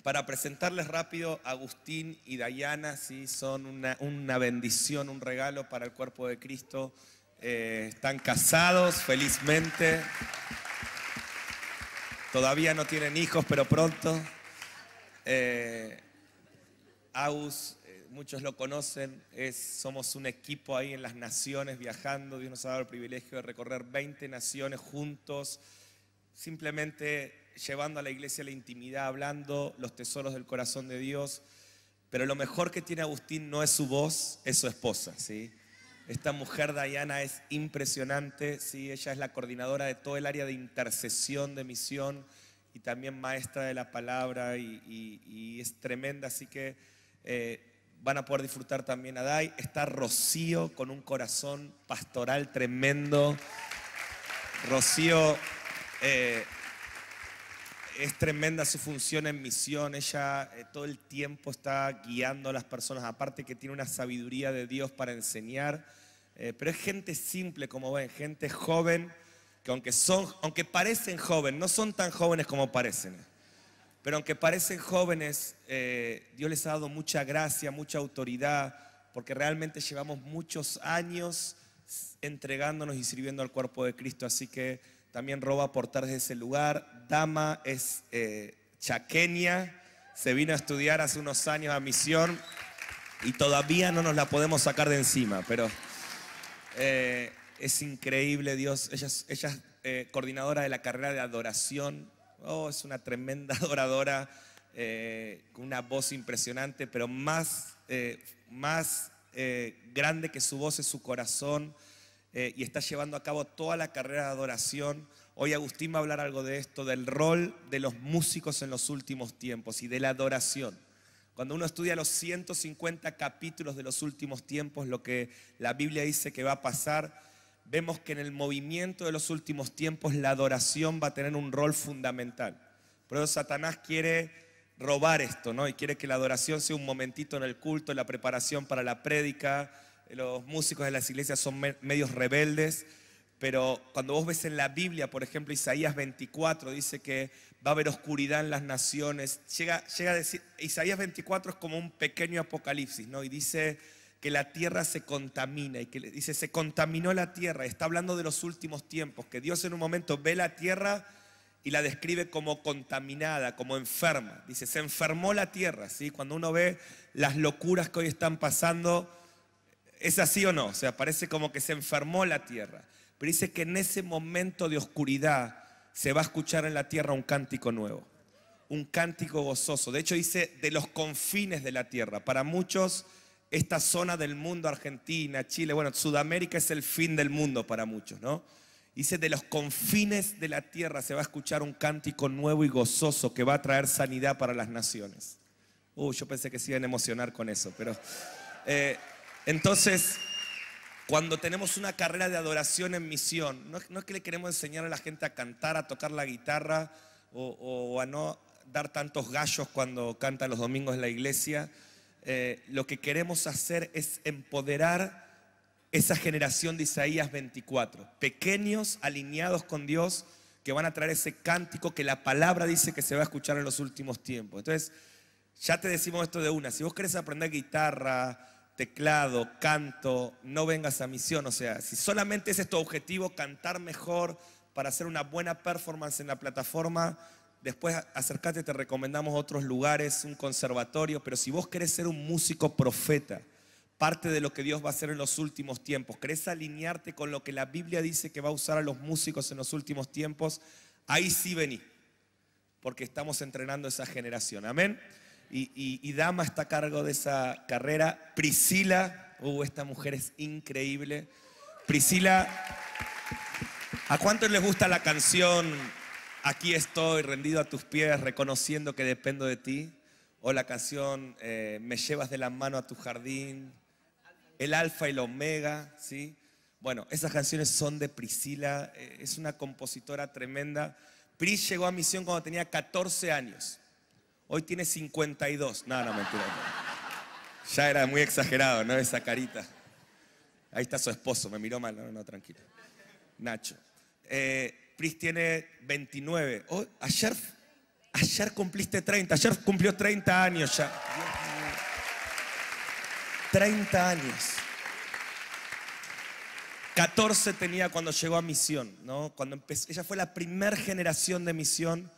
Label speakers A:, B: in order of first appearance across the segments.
A: Para presentarles rápido, Agustín y Dayana, ¿sí? Son una bendición, un regalo para el cuerpo de Cristo. Están casados, felizmente. Todavía no tienen hijos, pero pronto. Agus, muchos lo conocen, somos un equipo ahí en las naciones viajando. Dios nos ha dado el privilegio de recorrer 20 naciones juntos, simplemente llevando a la iglesia la intimidad, hablando los tesoros del corazón de Dios. Pero lo mejor que tiene Agustín no es su voz, es su esposa, ¿sí? Esta mujer, Dayana, es impresionante, ¿sí? Ella es la coordinadora de todo el área de intercesión, de misión, y también maestra de la palabra, y es tremenda, así que van a poder disfrutar también a Day. Está Rocío con un corazón pastoral tremendo. Rocío es tremenda su función en misión. Ella todo el tiempo está guiando a las personas, aparte que tiene una sabiduría de Dios para enseñar, pero es gente simple, como ven, gente joven, que aunque parecen jóvenes, no son tan jóvenes como parecen, pero aunque parecen jóvenes, Dios les ha dado mucha gracia, mucha autoridad, porque realmente llevamos muchos años entregándonos y sirviendo al cuerpo de Cristo. Así que también roba aportar desde ese lugar. Dama es chaqueña, se vino a estudiar hace unos años a misión y todavía no nos la podemos sacar de encima, pero es increíble Dios. Ella es coordinadora de la carrera de adoración. Es una tremenda adoradora, con una voz impresionante, pero más grande que su voz es su corazón, y está llevando a cabo toda la carrera de adoración. Hoy Agustín va a hablar algo de esto, del rol de los músicos en los últimos tiempos y de la adoración. Cuando uno estudia los 150 capítulos de los últimos tiempos, lo que la Biblia dice que va a pasar, vemos que en el movimiento de los últimos tiempos la adoración va a tener un rol fundamental. Por eso Satanás quiere robar esto, ¿no? Y quiere que la adoración sea un momentito en el culto, en la preparación para la prédica. Los músicos de las iglesias son medios rebeldes, pero cuando vos ves en la Biblia, por ejemplo, Isaías 24 dice que va a haber oscuridad en las naciones. Llega a decir, Isaías 24 es como un pequeño apocalipsis, ¿no? Y dice que la tierra se contamina, y que dice, se contaminó la tierra. Está hablando de los últimos tiempos, que Dios en un momento ve la tierra y la describe como contaminada, como enferma. Dice, se enfermó la tierra, ¿sí? Cuando uno ve las locuras que hoy están pasando, ¿es así o no? O sea, parece como que se enfermó la tierra. Pero dice que en ese momento de oscuridad se va a escuchar en la tierra un cántico nuevo, un cántico gozoso. De hecho dice, de los confines de la tierra. Para muchos, esta zona del mundo, Argentina, Chile, bueno, Sudamérica es el fin del mundo para muchos, ¿no? Dice, de los confines de la tierra se va a escuchar un cántico nuevo y gozoso que va a traer sanidad para las naciones. Yo pensé que se iban a emocionar con eso, pero entonces, cuando tenemos una carrera de adoración en misión, no es que le queremos enseñar a la gente a cantar, a tocar la guitarra o a no dar tantos gallos cuando cantan los domingos en la iglesia. Lo que queremos hacer es empoderar esa generación de Isaías 24, pequeños alineados con Dios, que van a traer ese cántico que la palabra dice que se va a escuchar en los últimos tiempos. Entonces, ya te decimos esto de una: si vos querés aprender guitarra, teclado, canto, no vengas a misión. O sea, si solamente ese es tu objetivo, cantar mejor para hacer una buena performance en la plataforma, después acércate, te recomendamos otros lugares, un conservatorio. Pero si vos querés ser un músico profeta, parte de lo que Dios va a hacer en los últimos tiempos, querés alinearte con lo que la Biblia dice que va a usar a los músicos en los últimos tiempos, ahí sí vení, porque estamos entrenando esa generación. Amén. Y Dama está a cargo de esa carrera. Priscila, esta mujer es increíble. Priscila, ¿a cuántos les gusta la canción Aquí estoy rendido a tus pies, reconociendo que dependo de ti? O la canción Me llevas de la mano a tu jardín, el alfa y el omega, ¿sí? Bueno, esas canciones son de Priscila. Es una compositora tremenda. Pris llegó a misión cuando tenía 14 años. Hoy tiene 52. No, mentira. Ya era muy exagerado, ¿no? Esa carita. Ahí está su esposo, me miró mal. No, tranquilo. Nacho. Pris tiene 29. Ayer cumpliste 30, ayer cumplió 30 años ya. 30 años. 14 tenía cuando llegó a misión, ¿no? Cuando empezó, ella fue la primera generación de misión.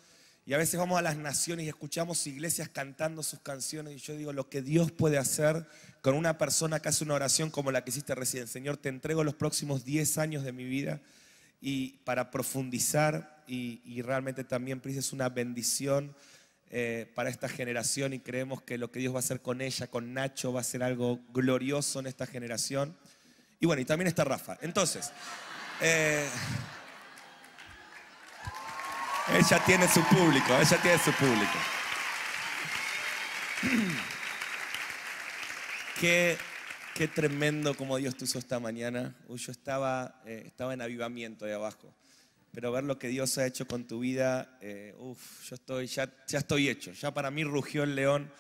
A: Y a veces vamos a las naciones y escuchamos iglesias cantando sus canciones. Y yo digo, lo que Dios puede hacer con una persona que hace una oración como la que hiciste recién. Señor, te entrego los próximos 10 años de mi vida y para profundizar. Y realmente también, Pris, es una bendición para esta generación. Y creemos que lo que Dios va a hacer con ella, con Nacho, va a ser algo glorioso en esta generación. Y bueno, y también está Rafa. Entonces, ella tiene su público, ella tiene su público. Qué tremendo como Dios te usó esta mañana. Yo estaba en avivamiento ahí abajo. Pero ver lo que Dios ha hecho con tu vida, ya estoy hecho. Ya para mí rugió el león,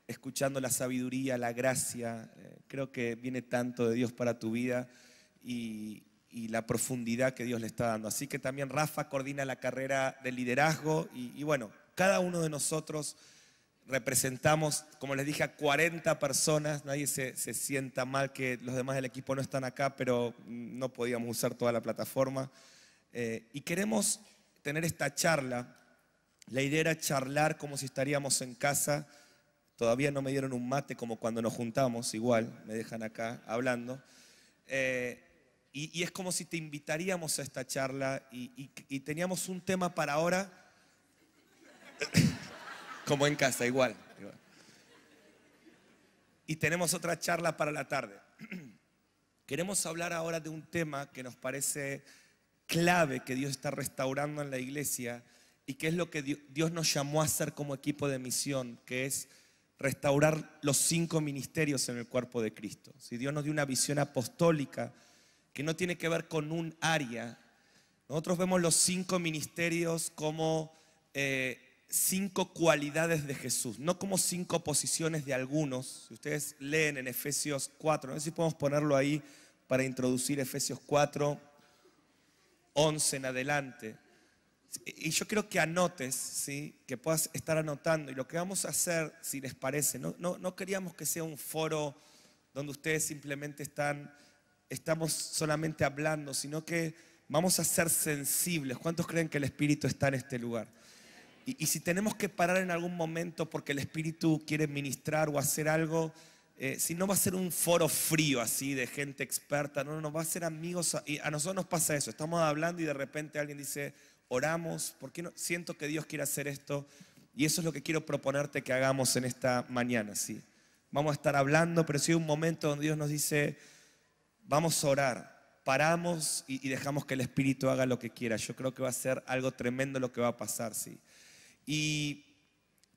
A: escuchando la sabiduría, la gracia. Creo que viene tanto de Dios para tu vida y la profundidad que Dios le está dando. Así que también Rafa coordina la carrera de liderazgo y bueno, cada uno de nosotros representamos, como les dije, a 40 personas. Nadie se sienta mal que los demás del equipo no están acá, pero no podíamos usar toda la plataforma. Y queremos tener esta charla. La idea era charlar como si estaríamos en casa. Todavía no me dieron un mate como cuando nos juntamos, igual, me dejan acá hablando. Y es como si te invitaríamos a esta charla y teníamos un tema para ahora, como en casa, igual. Y tenemos otra charla para la tarde. Queremos hablar ahora de un tema que nos parece clave, que Dios está restaurando en la iglesia y que es lo que Dios nos llamó a hacer como equipo de misión, que es restaurar los 5 ministerios en el cuerpo de Cristo. Si Dios nos dio una visión apostólica que no tiene que ver con un área. Nosotros vemos los 5 ministerios como 5 cualidades de Jesús, no como 5 posiciones de algunos. Si ustedes leen en Efesios 4, no sé si podemos ponerlo ahí para introducir Efesios 4, 11 en adelante. Y yo quiero que anotes, ¿sí? Que puedas estar anotando. Y lo que vamos a hacer, si les parece, no queríamos que sea un foro donde ustedes simplemente estamos solamente hablando, sino que vamos a ser sensibles. ¿Cuántos creen que el Espíritu está en este lugar? Y si tenemos que parar en algún momento porque el Espíritu quiere ministrar o hacer algo, si no va a ser un foro frío así de gente experta, no, va a ser amigos. Y a nosotros nos pasa eso, estamos hablando y de repente alguien dice, oramos, ¿por qué no? Siento que Dios quiere hacer esto. Y eso es lo que quiero proponerte que hagamos en esta mañana, ¿sí? Vamos a estar hablando, pero si hay un momento donde Dios nos dice, vamos a orar, paramos y dejamos que el Espíritu haga lo que quiera. Yo creo que va a ser algo tremendo lo que va a pasar, ¿sí? Y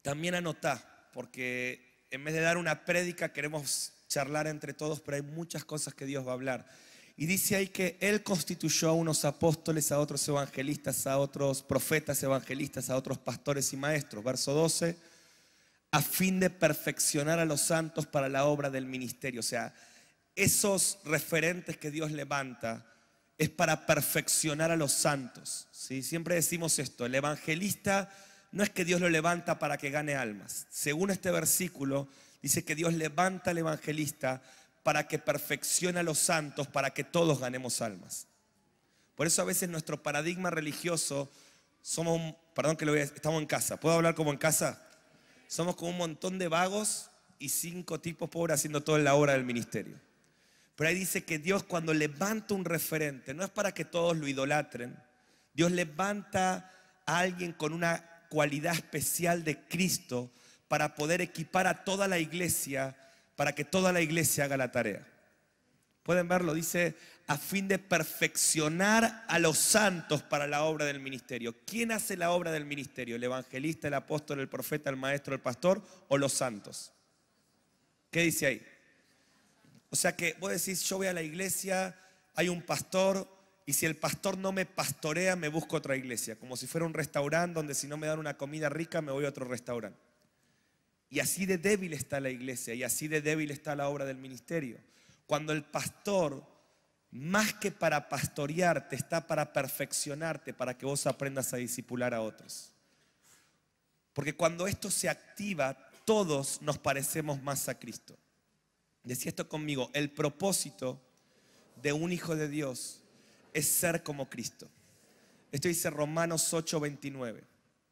A: también anotá, porque en vez de dar una prédica queremos charlar entre todos, pero hay muchas cosas que Dios va a hablar. Y dice ahí que Él constituyó a unos apóstoles, a otros evangelistas, a otros profetas evangelistas, a otros pastores y maestros. Verso 12, a fin de perfeccionar a los santos para la obra del ministerio. O sea, esos referentes que Dios levanta es para perfeccionar a los santos, ¿sí? Siempre decimos esto, el evangelista no es que Dios lo levanta para que gane almas. Según este versículo, dice que Dios levanta al evangelista para que perfeccione a los santos, para que todos ganemos almas. Por eso a veces nuestro paradigma religioso, estamos en casa. ¿Puedo hablar como en casa? Somos como un montón de vagos y 5 tipos pobres haciendo toda la obra del ministerio. Pero ahí dice que Dios cuando levanta un referente, no es para que todos lo idolatren. Dios levanta a alguien con una cualidad especial de Cristo para poder equipar a toda la iglesia, para que toda la iglesia haga la tarea. Pueden verlo, dice, a fin de perfeccionar a los santos para la obra del ministerio. ¿Quién hace la obra del ministerio? ¿El evangelista, el apóstol, el profeta, el maestro, el pastor o los santos? ¿Qué dice ahí? O sea que vos decís, yo voy a la iglesia, hay un pastor, y si el pastor no me pastorea, me busco otra iglesia. Como si fuera un restaurante donde si no me dan una comida rica, me voy a otro restaurante. Y así de débil está la iglesia, y así de débil está la obra del ministerio. Cuando el pastor, más que para pastorearte, está para perfeccionarte, para que vos aprendas a discipular a otros. Porque cuando esto se activa, todos nos parecemos más a Cristo. Decía esto conmigo: el propósito de un hijo de Dios es ser como Cristo. Esto dice Romanos 8:29,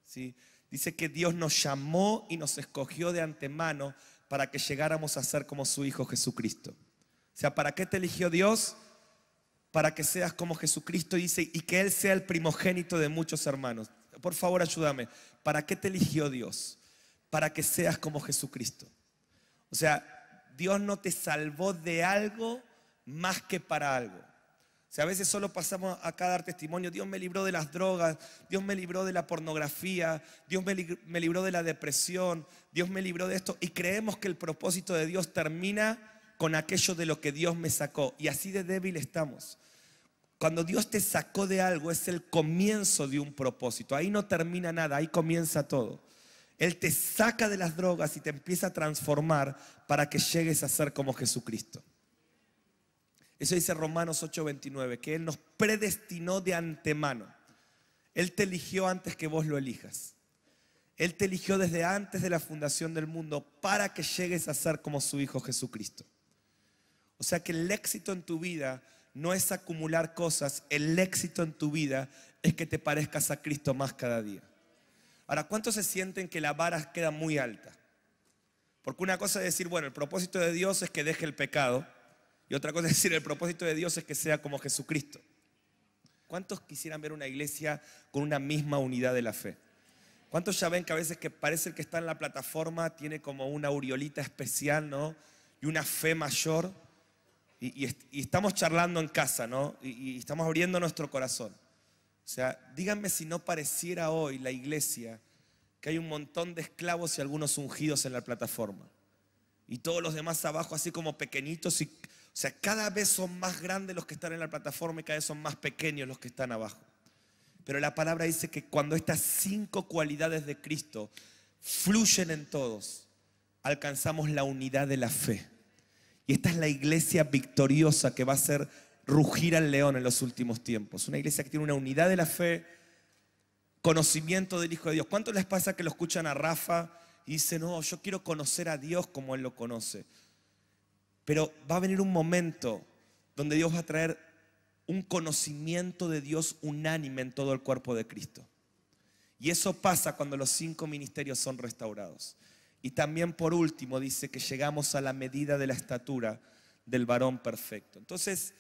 A: ¿sí? Dice que Dios nos llamó y nos escogió de antemano para que llegáramos a ser como su Hijo Jesucristo. O sea, ¿para qué te eligió Dios? Para que seas como Jesucristo, dice, y que Él sea el primogénito de muchos hermanos. Por favor, ayúdame. ¿Para qué te eligió Dios? Para que seas como Jesucristo. O sea, Dios no te salvó de algo más que para algo. O sea, a veces solo pasamos acá a dar testimonio: Dios me libró de las drogas, Dios me libró de la pornografía, Dios me libró de la depresión, Dios me libró de esto. Y creemos que el propósito de Dios termina con aquello de lo que Dios me sacó. Y así de débil estamos. Cuando Dios te sacó de algo, es el comienzo de un propósito. Ahí no termina nada, ahí comienza todo. Él te saca de las drogas y te empieza a transformar para que llegues a ser como Jesucristo. Eso dice Romanos 8:29, que Él nos predestinó de antemano. Él te eligió antes que vos lo elijas. Él te eligió desde antes de la fundación del mundo para que llegues a ser como su Hijo Jesucristo. O sea que el éxito en tu vida no es acumular cosas, el éxito en tu vida es que te parezcas a Cristo más cada día. Ahora, ¿cuántos se sienten que la vara queda muy alta? Porque una cosa es decir, bueno, el propósito de Dios es que deje el pecado. Y otra cosa es decir, el propósito de Dios es que sea como Jesucristo. ¿Cuántos quisieran ver una iglesia con una misma unidad de la fe? ¿Cuántos ya ven que a veces que parece el que está en la plataforma tiene como una aureolita especial, ¿no? Y una fe mayor. Y estamos charlando en casa, ¿no? Y estamos abriendo nuestro corazón. O sea, díganme si no pareciera hoy la iglesia que hay un montón de esclavos y algunos ungidos en la plataforma. Y todos los demás abajo así como pequeñitos. O sea, cada vez son más grandes los que están en la plataforma y cada vez son más pequeños los que están abajo. Pero la palabra dice que cuando estas 5 cualidades de Cristo fluyen en todos, alcanzamos la unidad de la fe. Y esta es la iglesia victoriosa que va a hacer rugir al león en los últimos tiempos. Una iglesia que tiene una unidad de la fe, conocimiento del Hijo de Dios. ¿Cuánto les pasa que lo escuchan a Rafa y dicen, no, yo quiero conocer a Dios como Él lo conoce? Pero va a venir un momento donde Dios va a traer un conocimiento de Dios unánime en todo el cuerpo de Cristo. Y eso pasa cuando los 5 ministerios son restaurados. Y también por último dice que llegamos a la medida de la estatura del varón perfecto. Entonces,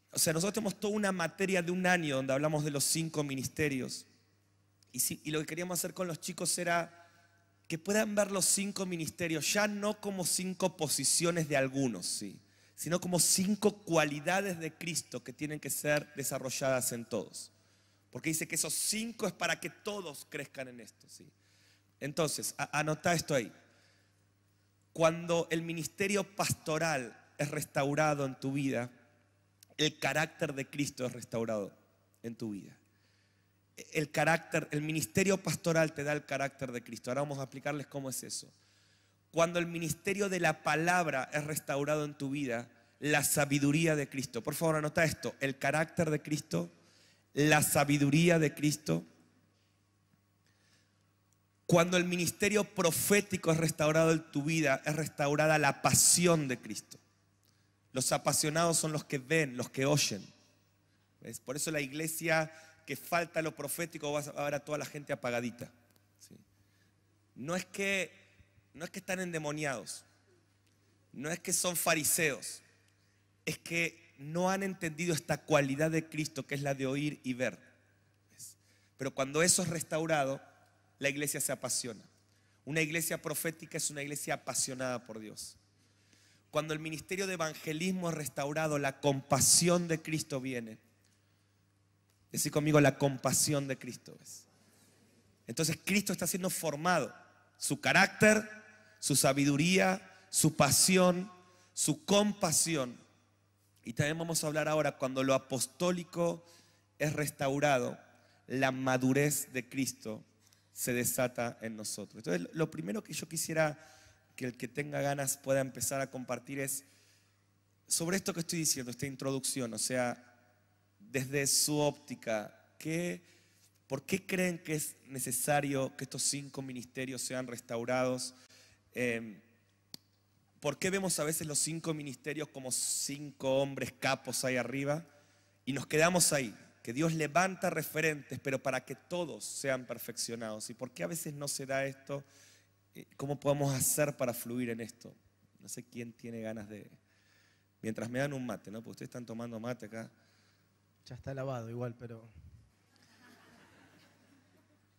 A: o sea, nosotros tenemos toda una materia de un año donde hablamos de los 5 ministerios. Y lo que queríamos hacer con los chicos era que puedan ver los 5 ministerios ya no como 5 posiciones de algunos, ¿sí?, sino como 5 cualidades de Cristo que tienen que ser desarrolladas en todos. Porque dice que esos 5 es para que todos crezcan en esto, ¿sí? Entonces, anota esto ahí. Cuando el ministerio pastoral es restaurado en tu vida, el carácter de Cristo es restaurado en tu vida. El ministerio pastoral te da el carácter de Cristo. Ahora vamos a explicarles cómo es eso. Cuando el ministerio de la palabra es restaurado en tu vida, la sabiduría de Cristo. Por favor, anota esto. El carácter de Cristo, la sabiduría de Cristo. Cuando el ministerio profético es restaurado en tu vida, es restaurada la pasión de Cristo. Los apasionados son los que ven, los que oyen. ¿Ves? Por eso la iglesia que falta lo profético va a ver a toda la gente apagadita, ¿sí? No es que están endemoniados, no es que son fariseos, es que no han entendido esta cualidad de Cristo que es la de oír y ver. ¿Ves? Pero cuando eso es restaurado, la iglesia se apasiona. Una iglesia profética es una iglesia apasionada por Dios. Cuando el ministerio de evangelismo es restaurado, la compasión de Cristo viene. Decí conmigo, la compasión de Cristo. ¿Ves? Entonces Cristo está siendo formado. Su carácter, su sabiduría, su pasión, su compasión. Y también vamos a hablar ahora cuando lo apostólico es restaurado, la madurez de Cristo se desata en nosotros. Entonces, lo primero que yo quisiera que el que tenga ganas pueda empezar a compartir es sobre esto que estoy diciendo, esta introducción. O sea, desde su óptica, ¿qué ¿Por qué creen que es necesario que estos 5 ministerios sean restaurados? ¿Por qué vemos a veces los 5 ministerios como 5 hombres capos ahí arriba y nos quedamos ahí? Que Dios levanta referentes, pero para que todos sean perfeccionados. ¿Y por qué a veces no se da esto? ¿Cómo podemos hacer para fluir en esto? No sé quién tiene ganas de... Mientras me dan un mate, ¿no? Porque ustedes están tomando mate acá.
B: Ya está lavado igual, pero...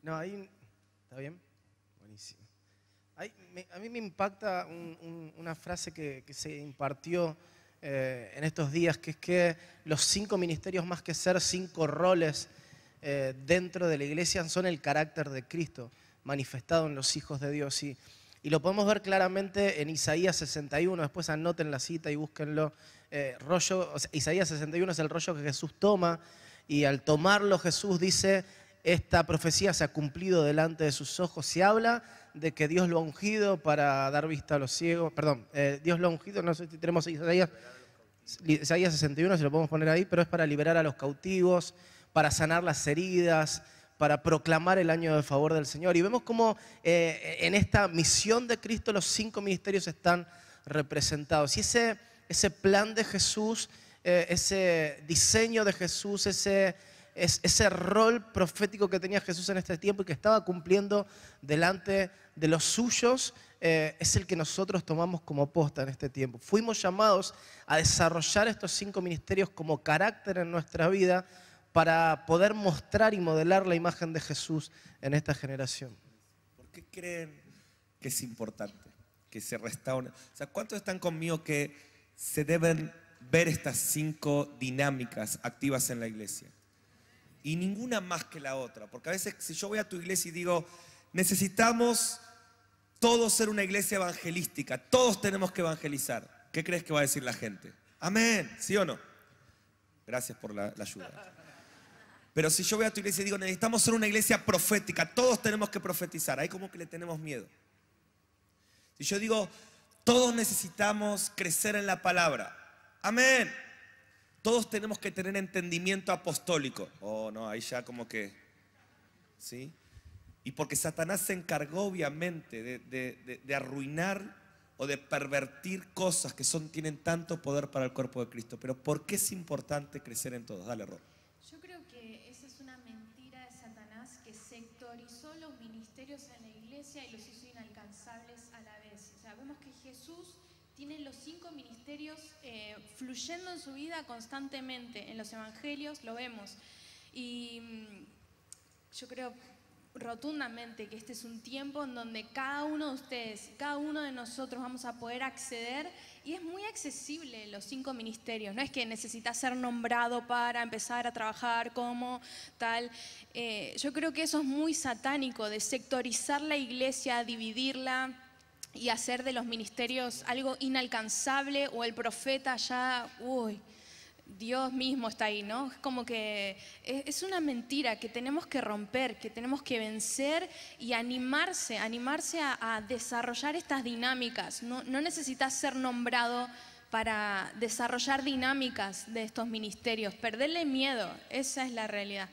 B: No, ahí... ¿Está bien? Buenísimo. A mí me impacta una frase que se impartió en estos días, que es que los 5 ministerios, más que ser 5 roles dentro de la iglesia, son el carácter de Cristo manifestado en los hijos de Dios. Y lo podemos ver claramente en Isaías 61, después anoten la cita y búsquenlo. Isaías 61 es el rollo que Jesús toma, y al tomarlo Jesús dice: esta profecía se ha cumplido delante de sus ojos. Se habla de que Dios lo ha ungido para dar vista a los ciegos. Perdón, Dios lo ha ungido, no sé si tenemos Isaías 61, si lo podemos poner ahí, pero es para liberar a los cautivos, para sanar las heridas, para proclamar el año de favor del Señor. Y vemos cómo en esta misión de Cristo los 5 ministerios están representados. Y ese plan de Jesús, ese diseño de Jesús, ese rol profético que tenía Jesús en este tiempo y que estaba cumpliendo delante de los suyos, es el que nosotros tomamos como posta en este tiempo. Fuimos llamados a desarrollar estos 5 ministerios como carácter en nuestra vida para poder mostrar y modelar la imagen de Jesús en esta generación.
A: ¿Por qué creen que es importante que se restaure? O sea, ¿cuántos están conmigo que se deben ver estas 5 dinámicas activas en la iglesia? Y ninguna más que la otra, porque a veces si yo voy a tu iglesia y digo, necesitamos todos ser una iglesia evangelística, todos tenemos que evangelizar, ¿qué crees que va a decir la gente? Amén, ¿sí o no? Gracias por la ayuda. Pero si yo voy a tu iglesia y digo, necesitamos ser una iglesia profética, todos tenemos que profetizar, ahí como que le tenemos miedo. Si yo digo, todos necesitamos crecer en la palabra, amén, todos tenemos que tener entendimiento apostólico. Oh, no, ahí ya como que, ¿sí? Y porque Satanás se encargó obviamente de arruinar o de pervertir cosas que tienen tanto poder para el cuerpo de Cristo. Pero ¿por qué es importante crecer en todos? Dale, Ro.
C: Yo creo que esa es una mentira de Satanás, que sectorizó los ministerios en la iglesia y los hizo inalcanzables a la vez. O sea, vemos que Jesús tiene los 5 ministerios fluyendo en su vida constantemente. En los evangelios lo vemos. Y yo creo rotundamente que este es un tiempo en donde cada uno de ustedes, cada uno de nosotros vamos a poder acceder, y es muy accesible los 5 ministerios. No es que necesitas ser nombrado para empezar a trabajar como tal. Yo creo que eso es muy satánico, de sectorizar la iglesia, dividirla y hacer de los ministerios algo inalcanzable, o el profeta ya, uy, Dios mismo está ahí, ¿no? Es como que es una mentira que tenemos que romper, que tenemos que vencer y animarse a desarrollar estas dinámicas. No necesitas ser nombrado para desarrollar dinámicas de estos ministerios. Perderle miedo, esa es la realidad.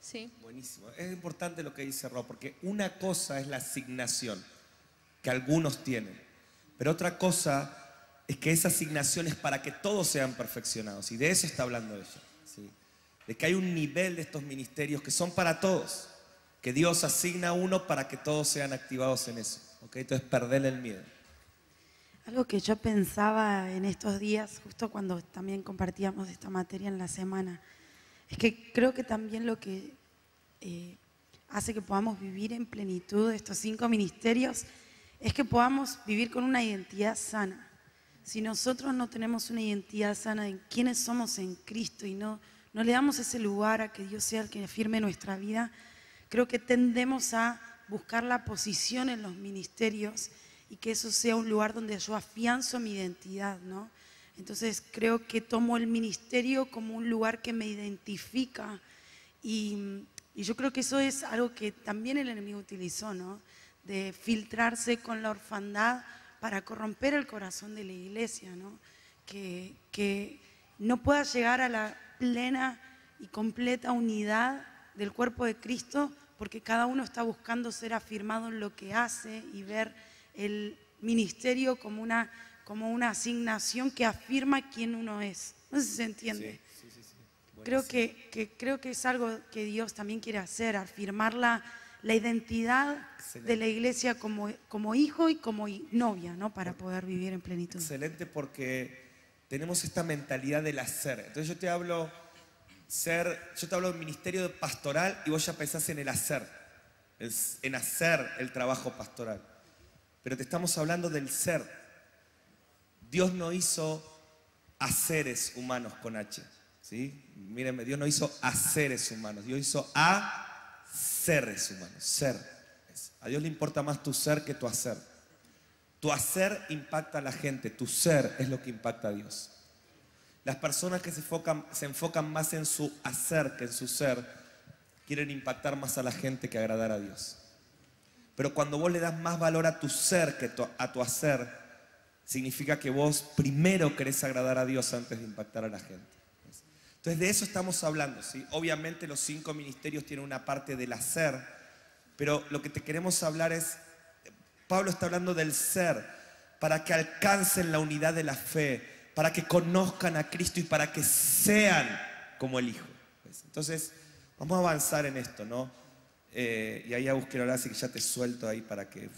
C: ¿Sí?
A: Buenísimo. Es importante lo que dice Ro, porque una cosa es la asignación que algunos tienen, pero otra cosa es que esa asignación es para que todos sean perfeccionados, y de eso está hablando ella, ¿sí? De que hay un nivel de estos ministerios que son para todos, que Dios asigna a uno para que todos sean activados en eso, ¿ok? Entonces perderle el miedo.
D: Algo que yo pensaba en estos días, justo cuando también compartíamos esta materia en la semana, es que creo que también lo que hace que podamos vivir en plenitud estos 5 ministerios es que podamos vivir con una identidad sana. Si nosotros no tenemos una identidad sana en quiénes somos en Cristo y no le damos ese lugar a que Dios sea el que afirme nuestra vida, creo que tendemos a buscar la posición en los ministerios y que eso sea un lugar donde yo afianzo mi identidad, ¿no? Entonces creo que tomo el ministerio como un lugar que me identifica, y yo creo que eso es algo que también el enemigo utilizó, ¿no? De filtrarse con la orfandad para corromper el corazón de la iglesia, ¿no? Que no pueda llegar a la plena y completa unidad del cuerpo de Cristo, porque cada uno está buscando ser afirmado en lo que hace y ver el ministerio como una asignación que afirma quién uno es. No sé si se entiende.
A: Sí.
D: Creo que es algo que Dios también quiere hacer, afirmar la identidad
A: Excelente.
D: de la iglesia como hijo y como novia, ¿no? Para poder vivir en plenitud.
A: Excelente, porque tenemos esta mentalidad del hacer. Entonces yo te hablo del ministerio pastoral y vos ya pensás en el hacer, en hacer el trabajo pastoral. Pero te estamos hablando del ser. Dios no hizo a seres humanos con H, ¿sí? Mírenme, Dios no hizo a seres humanos, Dios hizo a seres humanos, ser. A Dios le importa más tu ser que tu hacer. Tu hacer impacta a la gente, tu ser es lo que impacta a Dios. Las personas que se enfocan más en su hacer que en su ser, quieren impactar más a la gente que agradar a Dios. Pero cuando vos le das más valor a tu ser que a tu hacer, significa que vos primero querés agradar a Dios antes de impactar a la gente. Entonces de eso estamos hablando, ¿sí? Obviamente los 5 ministerios tienen una parte del hacer, pero lo que te queremos hablar es, Pablo está hablando del ser, para que alcancen la unidad de la fe, para que conozcan a Cristo y para que sean como el Hijo. Entonces, vamos a avanzar en esto, ¿no? Y ahí a buscar ahora, así que ya te suelto ahí para que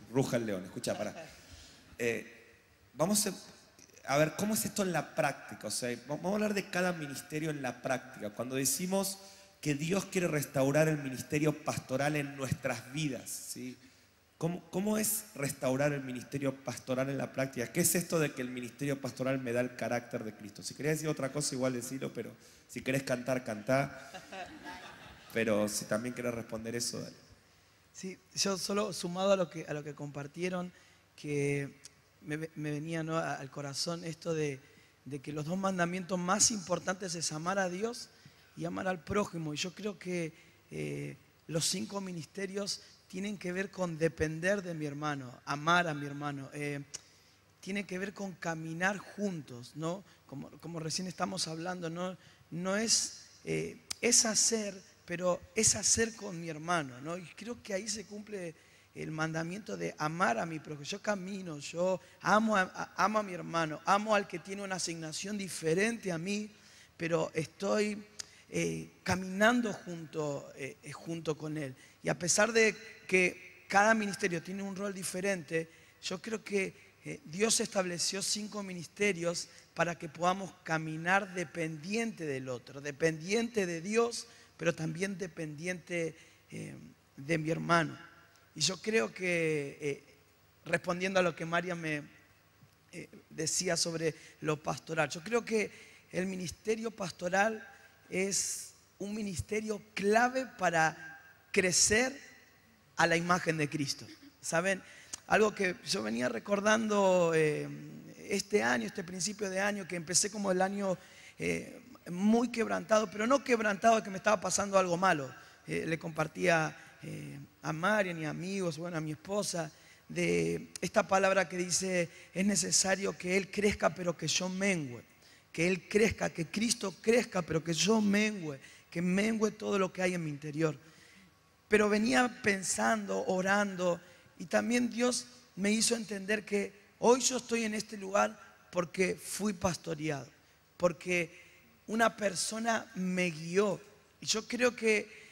A: ruja el león. Escucha, para. Vamos a ver cómo es esto en la práctica. O sea, vamos a hablar de cada ministerio en la práctica. Cuando decimos que Dios quiere restaurar el ministerio pastoral en nuestras vidas, ¿sí? ¿Cómo es restaurar el ministerio pastoral en la práctica? ¿Qué es esto de que el ministerio pastoral me da el carácter de Cristo? Si querés decir otra cosa, igual decilo, pero si querés cantar, cantá. Pero si también querés responder eso, dale.
B: Sí, yo solo sumado a lo que compartieron, que me venía, ¿no?, al corazón esto de que los 2 mandamientos más importantes es amar a Dios y amar al prójimo. Y yo creo que los 5 ministerios tienen que ver con depender de mi hermano, amar a mi hermano. Tiene que ver con caminar juntos, ¿no? Como recién estamos hablando, no es hacer, pero es hacer con mi hermano, ¿no? Y creo que ahí se cumple el mandamiento de amar a mi prójimo. Yo camino, yo amo a mi hermano, amo al que tiene una asignación diferente a mí, pero estoy caminando junto con él. Y a pesar de que cada ministerio tiene un rol diferente, yo creo que Dios estableció 5 ministerios para que podamos caminar dependiente del otro, dependiente de Dios, pero también dependiente de mi hermano. Y yo creo que, respondiendo a lo que María me decía sobre lo pastoral, yo creo que el ministerio pastoral es un ministerio clave para crecer a la imagen de Cristo. ¿Saben? Algo que yo venía recordando este principio de año, que empecé como el año muy quebrantado, pero no quebrantado de que me estaba pasando algo malo. Le compartía a Marian y a amigos, bueno, a mi esposa, de esta palabra que dice: es necesario que Él crezca pero que yo mengüe. Que Él crezca, que Cristo crezca pero que yo mengüe, que mengüe todo lo que hay en mi interior. Pero venía pensando, orando, y también Dios me hizo entender que hoy yo estoy en este lugar porque fui pastoreado, porque una persona me guió. Y yo creo que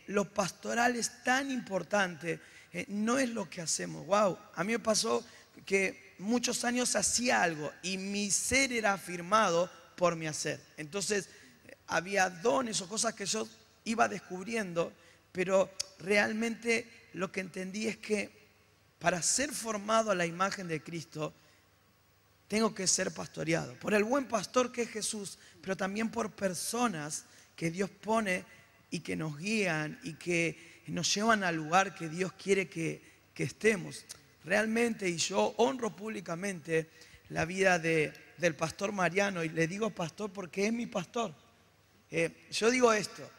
B: lo pastoral es tan importante, no es lo que hacemos. Wow, a mí me pasó que muchos años hacía algo y mi ser era afirmado por mi hacer. Entonces había dones o cosas que yo iba descubriendo, pero realmente lo que entendí es que para ser formado a la imagen de Cristo tengo que ser pastoreado por el buen pastor que es Jesús, pero también por personas que Dios pone y que nos guían y que nos llevan al lugar que Dios quiere que estemos. Realmente, y yo honro públicamente la vida del pastor Mariano, y le digo pastor porque es mi pastor. Yo digo esto: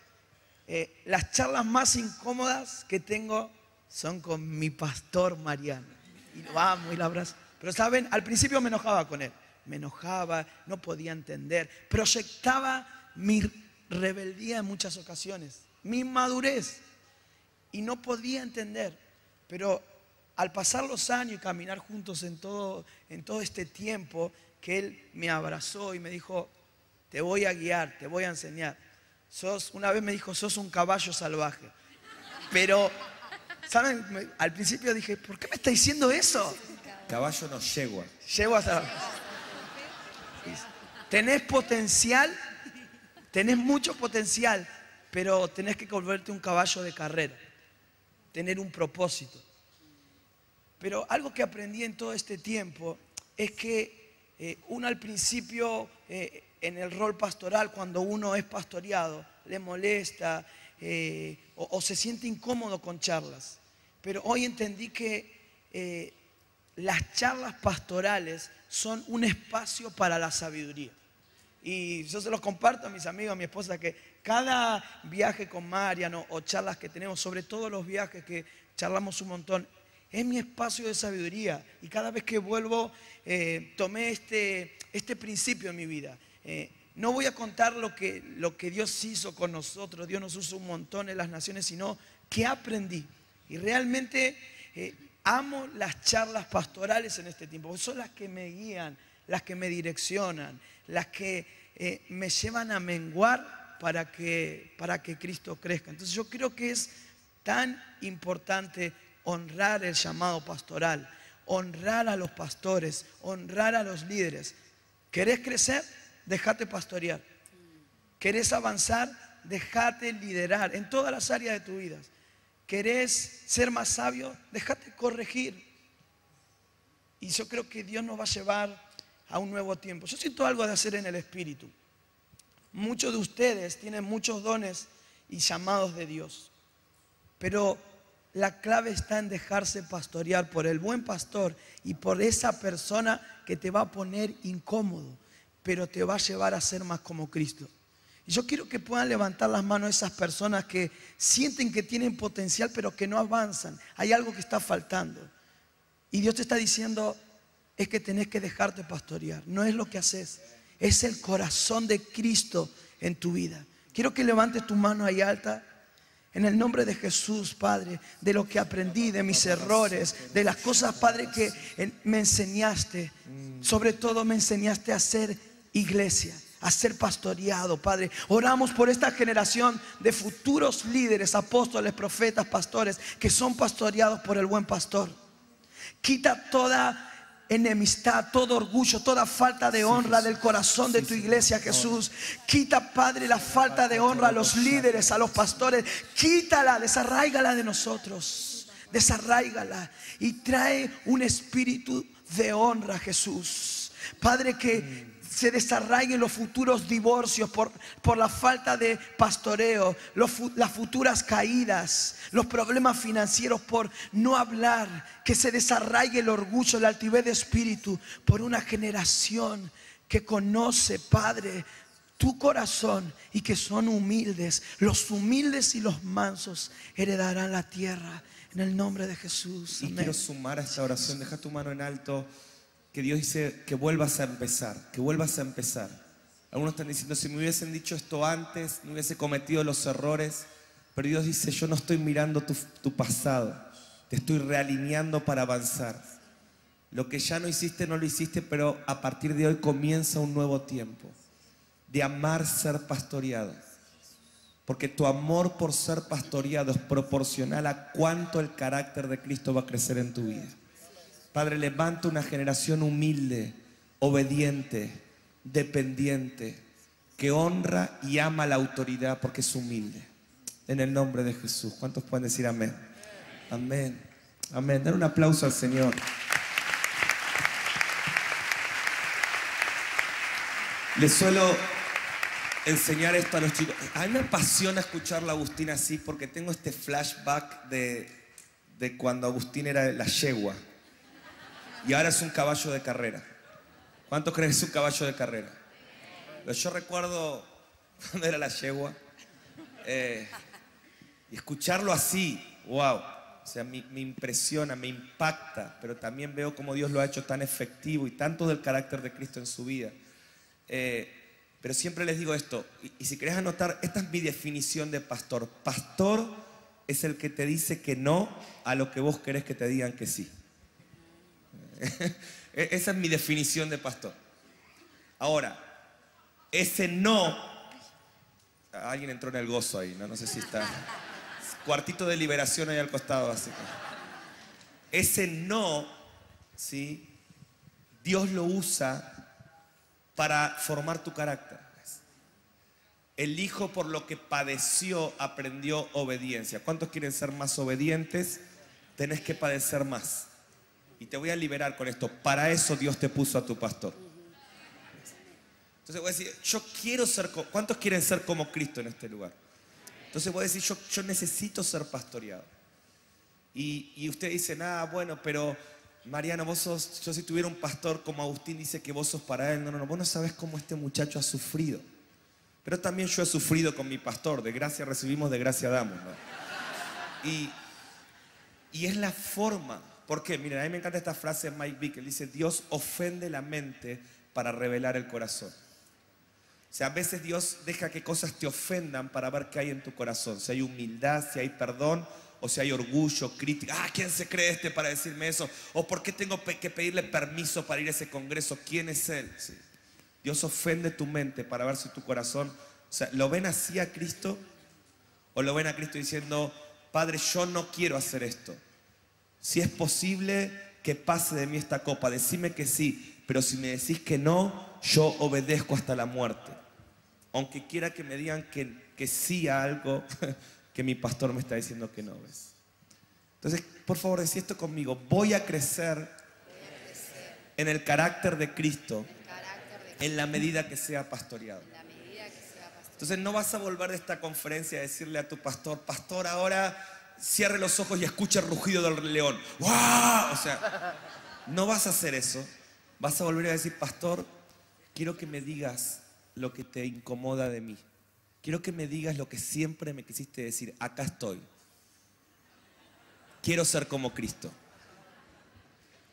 B: las charlas más incómodas que tengo son con mi pastor Mariano. Y lo amo y lo abrazo. Pero saben, al principio me enojaba con él. Me enojaba, no podía entender. Proyectaba mi rebeldía en muchas ocasiones.
E: mi inmadurez. Y no podía entender. Pero al pasar los años y caminar juntos en todo este tiempo, que Él me abrazó y me dijo, te voy a guiar, te voy a enseñar. Una vez me dijo, sos un caballo salvaje. Pero, ¿saben? Al principio dije, ¿por qué me está diciendo eso?
A: Caballo no, yegua.
E: Yegua salvaje. Tenés potencial, tenés mucho potencial, pero tenés que volverte un caballo de carrera. Tener un propósito. Pero algo que aprendí en todo este tiempo es que uno al principio en el rol pastoral, cuando uno es pastoreado, le molesta o se siente incómodo con charlas. Pero hoy entendí que las charlas pastorales son un espacio para la sabiduría. Y yo se los comparto a mis amigos, a mi esposa, que cada viaje con Marian o charlas que tenemos, sobre todo los viajes que charlamos un montón, es mi espacio de sabiduría. Y cada vez que vuelvo, tomé este principio en mi vida. No voy a contar lo que Dios hizo con nosotros. Dios nos usó un montón en las naciones, sino que aprendí. Y realmente amo las charlas pastorales en este tiempo. Son las que me guían, las que me direccionan, las que me llevan a menguar para que Cristo crezca. Entonces yo creo que es tan importante honrar el llamado pastoral, honrar a los pastores, honrar a los líderes. ¿Querés crecer? Déjate pastorear. ¿Querés avanzar? Déjate liderar en todas las áreas de tu vida. ¿Querés ser más sabio? Déjate corregir. Y yo creo que Dios nos va a llevar a un nuevo tiempo. Yo siento algo de hacer en el Espíritu. Muchos de ustedes tienen muchos dones y llamados de Dios. Pero la clave está en dejarse pastorear por el buen pastor y por esa persona que te va a poner incómodo, pero te va a llevar a ser más como Cristo. Y yo quiero que puedan levantar las manos esas personas que sienten que tienen potencial, pero que no avanzan. Hay algo que está faltando. Y Dios te está diciendo, es que tenés que dejarte pastorear. No es lo que haces, es el corazón de Cristo en tu vida. Quiero que levantes tu mano ahí alta. En el nombre de Jesús, Padre, de lo que aprendí, de mis errores, de las cosas, Padre, que me enseñaste. Sobre todo me enseñaste a ser iglesia, a ser pastoreado, Padre. Oramos por esta generación de futuros líderes, apóstoles, profetas, pastores, que son pastoreados por el buen pastor. Quita toda enemistad, todo orgullo, toda falta de honra del corazón de tu iglesia, Jesús. Quita, Padre, la falta de honra a los líderes, a los pastores. Quítala, desarráigala de nosotros. Desarráigala y trae un espíritu de honra, Jesús. Padre, que se desarraiguen los futuros divorcios por la falta de pastoreo, las futuras caídas, los problemas financieros por no hablar, que se desarraigue el orgullo, la altivez de espíritu por una generación que conoce, Padre, tu corazón y que son humildes. Los humildes y los mansos heredarán la tierra en el nombre de Jesús.
A: Y
E: amén.
A: quiero sumar a esta oración, deja tu mano en alto. Que Dios dice que vuelvas a empezar, que vuelvas a empezar. Algunos están diciendo, si me hubiesen dicho esto antes, no hubiese cometido los errores. Pero Dios dice, yo no estoy mirando tu pasado, te estoy realineando para avanzar. Lo que ya no hiciste, no lo hiciste, pero a partir de hoy comienza un nuevo tiempo de amar ser pastoreado. Porque tu amor por ser pastoreado es proporcional a cuánto el carácter de Cristo va a crecer en tu vida. Padre, levanta una generación humilde, obediente, dependiente, que honra y ama la autoridad porque es humilde. En el nombre de Jesús. ¿Cuántos pueden decir amén? Amén. Amén. Den un aplauso al Señor. Les suelo enseñar esto a los chicos. A mí me apasiona escuchar a Agustín así porque tengo este flashback de cuando Agustín era la yegua. Y ahora es un caballo de carrera. ¿Cuántos creen que es un caballo de carrera? Pero yo recuerdo cuando era la yegua y escucharlo así, wow. O sea, me impresiona, me impacta, pero también veo cómo Dios lo ha hecho tan efectivo y tanto del carácter de Cristo en su vida. Pero siempre les digo esto, y si querés anotar, esta es mi definición de pastor. Pastor es el que te dice que no a lo que vos querés que te digan que sí. Esa es mi definición de pastor. Ahora, ese no, alguien entró en el gozo ahí, no sé si está. Cuartito de liberación ahí al costado, así que. Ese no, ¿sí? Dios lo usa para formar tu carácter. El Hijo, por lo que padeció, aprendió obediencia. ¿Cuántos quieren ser más obedientes? Tenés que padecer más. Y te voy a liberar con esto. Para eso Dios te puso a tu pastor. Entonces voy a decir, yo quiero ser, ¿cuántos quieren ser como Cristo en este lugar? Entonces voy a decir, yo necesito ser pastoreado. Y usted dice, nada, bueno, pero Mariano, vos sos, yo si tuviera un pastor como Agustín dice que vos sos para él. No, vos no sabés cómo este muchacho ha sufrido. Pero también yo he sufrido con mi pastor. De gracia recibimos, de gracia damos, ¿no? Y es la forma. ¿Por qué? Miren, a mí me encanta esta frase de Mike Bickle. Dice, Dios ofende la mente para revelar el corazón. O sea, a veces Dios deja que cosas te ofendan para ver qué hay en tu corazón. Si hay humildad, si hay perdón, o si hay orgullo, crítica. ¿Quién se cree este para decirme eso? ¿O por qué tengo que pedirle permiso para ir a ese congreso? ¿Quién es él? Sí. Dios ofende tu mente para ver si tu corazón, o sea, ¿lo ven así a Cristo? ¿O lo ven a Cristo diciendo, Padre, yo no quiero hacer esto? Si es posible que pase de mí esta copa, decime que sí, pero si me decís que no, yo obedezco hasta la muerte. Aunque quiera que me digan que sí a algo que mi pastor me está diciendo que no, ¿ves? Entonces, por favor, decí esto conmigo. Voy a crecer en el carácter de Cristo en la medida que sea pastoreado. Entonces no vas a volver de esta conferencia a decirle a tu pastor, pastor, ahora cierre los ojos y escuche el rugido del león. ¡Wow! O sea, no vas a hacer eso. Vas a volver a decir, pastor, quiero que me digas lo que te incomoda de mí. Quiero que me digas lo que siempre me quisiste decir. Acá estoy. Quiero ser como Cristo.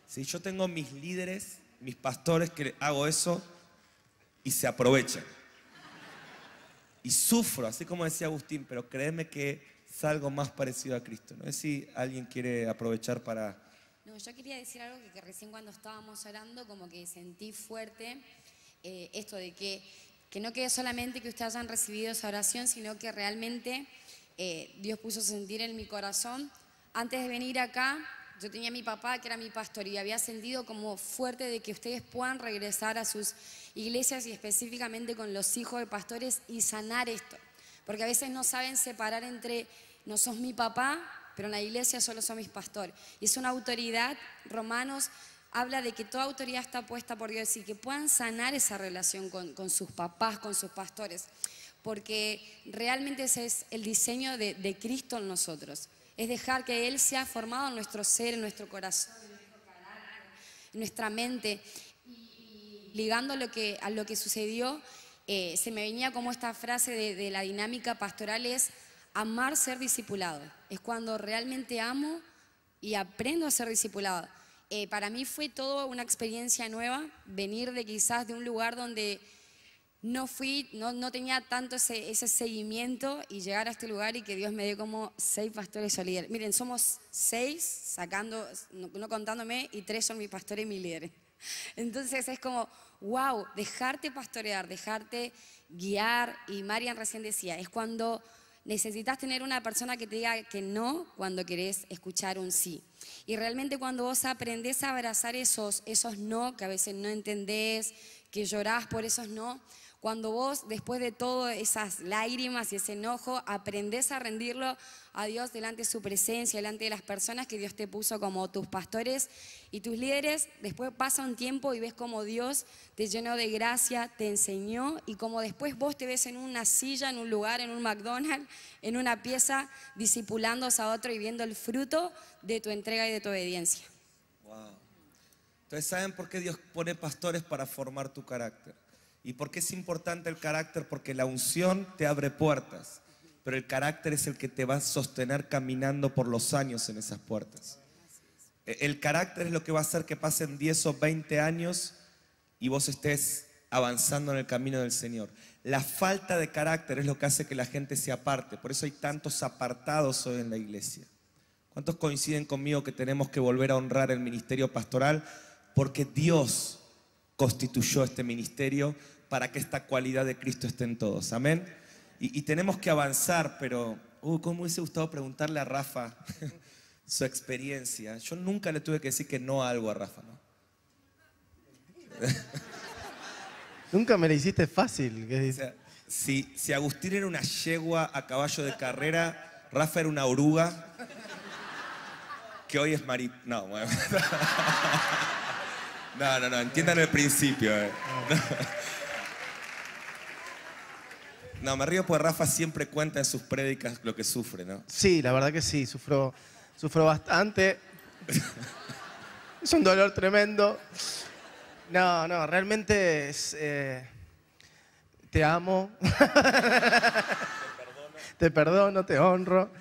A: Si yo tengo mis líderes, mis pastores que hago eso y se aprovechan. Y sufro, así como decía Agustín, pero créeme que es algo más parecido a Cristo. No sé si alguien quiere aprovechar para...
F: No, yo quería decir algo que recién cuando estábamos orando como que sentí fuerte esto de que no quede solamente que ustedes hayan recibido esa oración, sino que realmente Dios puso a sentir en mi corazón. Antes de venir acá, yo tenía a mi papá que era mi pastor y había sentido como fuerte de que ustedes puedan regresar a sus iglesias y específicamente con los hijos de pastores y sanar esto. Porque a veces no saben separar entre, no sos mi papá, pero en la iglesia solo son mis pastores. Y es una autoridad, Romanos habla de que toda autoridad está puesta por Dios y que puedan sanar esa relación con sus papás, con sus pastores. Porque realmente ese es el diseño de Cristo en nosotros. Es dejar que Él sea formado en nuestro ser, en nuestro corazón, en nuestro carácter, en nuestra mente. Y ligando a lo que sucedió, se me venía como esta frase de la dinámica pastoral es amar ser discipulado. Es cuando realmente amo y aprendo a ser discipulado. Para mí fue todo una experiencia nueva, venir de quizás de un lugar donde no tenía tanto ese seguimiento y llegar a este lugar y que Dios me dio como 6 pastores o líderes. Miren, somos 6, no contándome, y 3 son mis pastores y mis líderes. Entonces es como, wow, dejarte pastorear, dejarte guiar. Y Marian recién decía, es cuando necesitas tener una persona que te diga que no cuando querés escuchar un sí. Y realmente cuando vos aprendés a abrazar esos no, que a veces no entendés, que llorás por esos no, cuando vos, después de todas esas lágrimas y ese enojo, aprendés a rendirlo a Dios delante de su presencia, delante de las personas que Dios te puso como tus pastores y tus líderes, después pasa un tiempo y ves como Dios te llenó de gracia, te enseñó, y como después vos te ves en una silla, en un lugar, en un McDonald's, en una pieza, discipulándose a otro y viendo el fruto de tu entrega y de tu obediencia.
A: Wow. Entonces, ¿saben por qué Dios pone pastores? Para formar tu carácter. ¿Y por qué es importante el carácter? Porque la unción te abre puertas, pero el carácter es el que te va a sostener caminando por los años en esas puertas. El carácter es lo que va a hacer que pasen 10 o 20 años y vos estés avanzando en el camino del Señor. La falta de carácter es lo que hace que la gente se aparte. Por eso hay tantos apartados hoy en la iglesia. ¿Cuántos coinciden conmigo que tenemos que volver a honrar el ministerio pastoral? Porque Dios constituyó este ministerio para que esta cualidad de Cristo esté en todos. Amén. Y tenemos que avanzar, pero ¿cómo me hubiese gustado preguntarle a Rafa su experiencia? Yo nunca le tuve que decir que no a algo a Rafa, ¿no?
B: Nunca me la hiciste fácil.
A: O sea, si Agustín era una yegua a caballo de carrera, Rafa era una oruga, que hoy es No, bueno. No, entiendan el principio. No, me río porque Rafa siempre cuenta en sus prédicas lo que sufre, ¿no?
B: Sí, la verdad que sí, sufro bastante. Es un dolor tremendo. No, realmente es, te amo. Te perdono, te honro.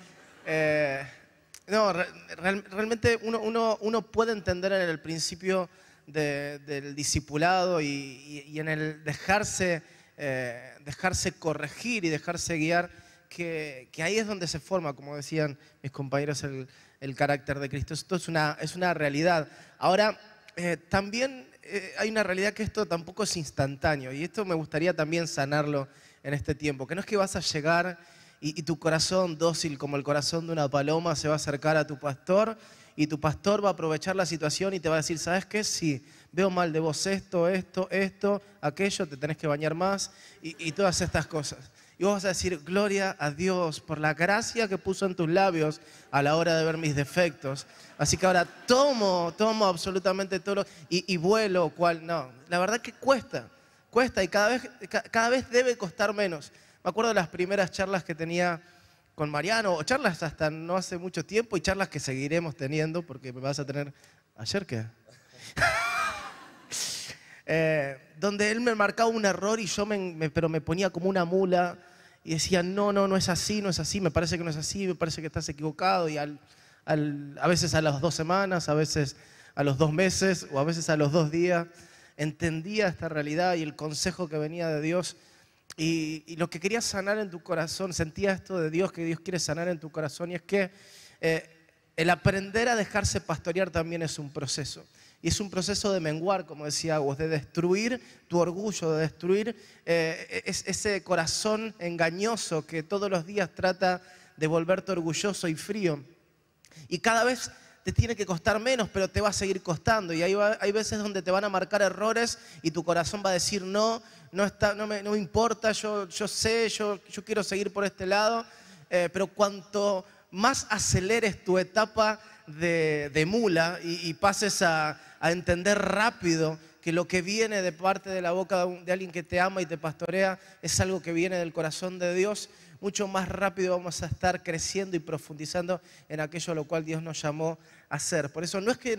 B: Realmente uno puede entender en el principio del discipulado y en el dejarse corregir y dejarse guiar, que ahí es donde se forma, como decían mis compañeros, el carácter de Cristo. Esto es una realidad. Ahora, también hay una realidad que esto tampoco es instantáneo, y esto me gustaría también sanarlo en este tiempo, que no es que vas a llegar y tu corazón dócil como el corazón de una paloma se va a acercar a tu pastor, y tu pastor va a aprovechar la situación y te va a decir, ¿sabes qué? Sí, veo mal de vos esto, aquello, te tenés que bañar más y todas estas cosas. Y vos vas a decir, gloria a Dios por la gracia que puso en tus labios a la hora de ver mis defectos. Así que ahora tomo absolutamente todo y vuelo, cual no. La verdad que cuesta y cada vez debe costar menos. Me acuerdo de las primeras charlas que tenía con Mariano, o charlas hasta no hace mucho tiempo, y charlas que seguiremos teniendo, porque me vas a tener... ¿Ayer qué? Donde él me marcaba un error y yo pero me ponía como una mula y decía, no es así, me parece que no es así, me parece que estás equivocado, y a veces a las 2 semanas, a veces a los 2 meses, o a veces a los 2 días, entendía esta realidad y el consejo que venía de Dios. Y lo que quería sanar en tu corazón, sentía esto de Dios, que Dios quiere sanar en tu corazón, y es que el aprender a dejarse pastorear también es un proceso. Y es un proceso de menguar, como decía Agus, de destruir tu orgullo, de destruir ese corazón engañoso que todos los días trata de volverte orgulloso y frío. Y cada vez te tiene que costar menos, pero te va a seguir costando. Y hay veces donde te van a marcar errores y tu corazón va a decir, no me importa, yo sé, yo quiero seguir por este lado. Pero cuanto más aceleres tu etapa de mula y pases a entender rápido que lo que viene de parte de la boca de alguien que te ama y te pastorea es algo que viene del corazón de Dios, mucho más rápido vamos a estar creciendo y profundizando en aquello a lo cual Dios nos llamó a hacer. Por eso no es que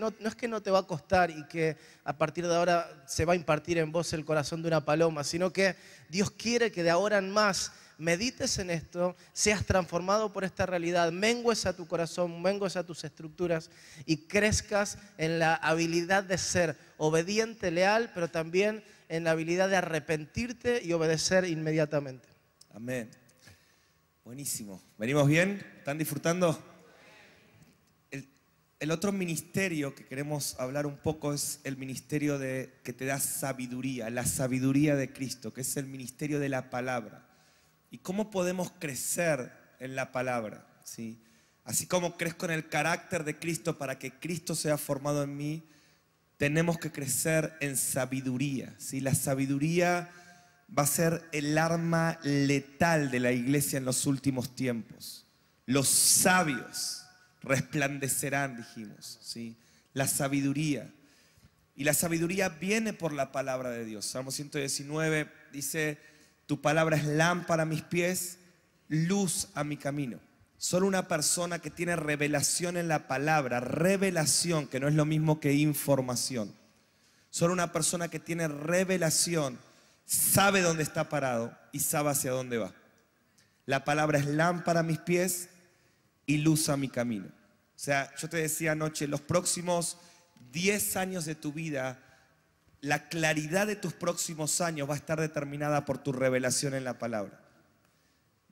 B: no te va a costar y que a partir de ahora se va a impartir en vos el corazón de una paloma, sino que Dios quiere que de ahora en más medites en esto, seas transformado por esta realidad, mengues a tu corazón, mengues a tus estructuras y crezcas en la habilidad de ser obediente, leal, pero también en la habilidad de arrepentirte y obedecer inmediatamente.
A: Amén. Buenísimo. ¿Venimos bien? ¿Están disfrutando? El otro ministerio que queremos hablar un poco es el ministerio que te da sabiduría, la sabiduría de Cristo, que es el ministerio de la palabra. ¿Y cómo podemos crecer en la palabra? ¿Sí? Así como crezco en el carácter de Cristo para que Cristo sea formado en mí, tenemos que crecer en sabiduría. ¿Sí? La sabiduría va a ser el arma letal de la iglesia en los últimos tiempos. Los sabios resplandecerán, dijimos. ¿Sí? La sabiduría. Y la sabiduría viene por la palabra de Dios. Salmo 119 dice: tu palabra es lámpara a mis pies, luz a mi camino. Solo una persona que tiene revelación en la palabra, revelación, que no es lo mismo que información. Solo una persona que tiene revelación sabe dónde está parado y sabe hacia dónde va. La palabra es lámpara a mis pies y luz a mi camino. O sea, yo te decía anoche, los próximos 10 años de tu vida la claridad de tus próximos años va a estar determinada por tu revelación en la palabra.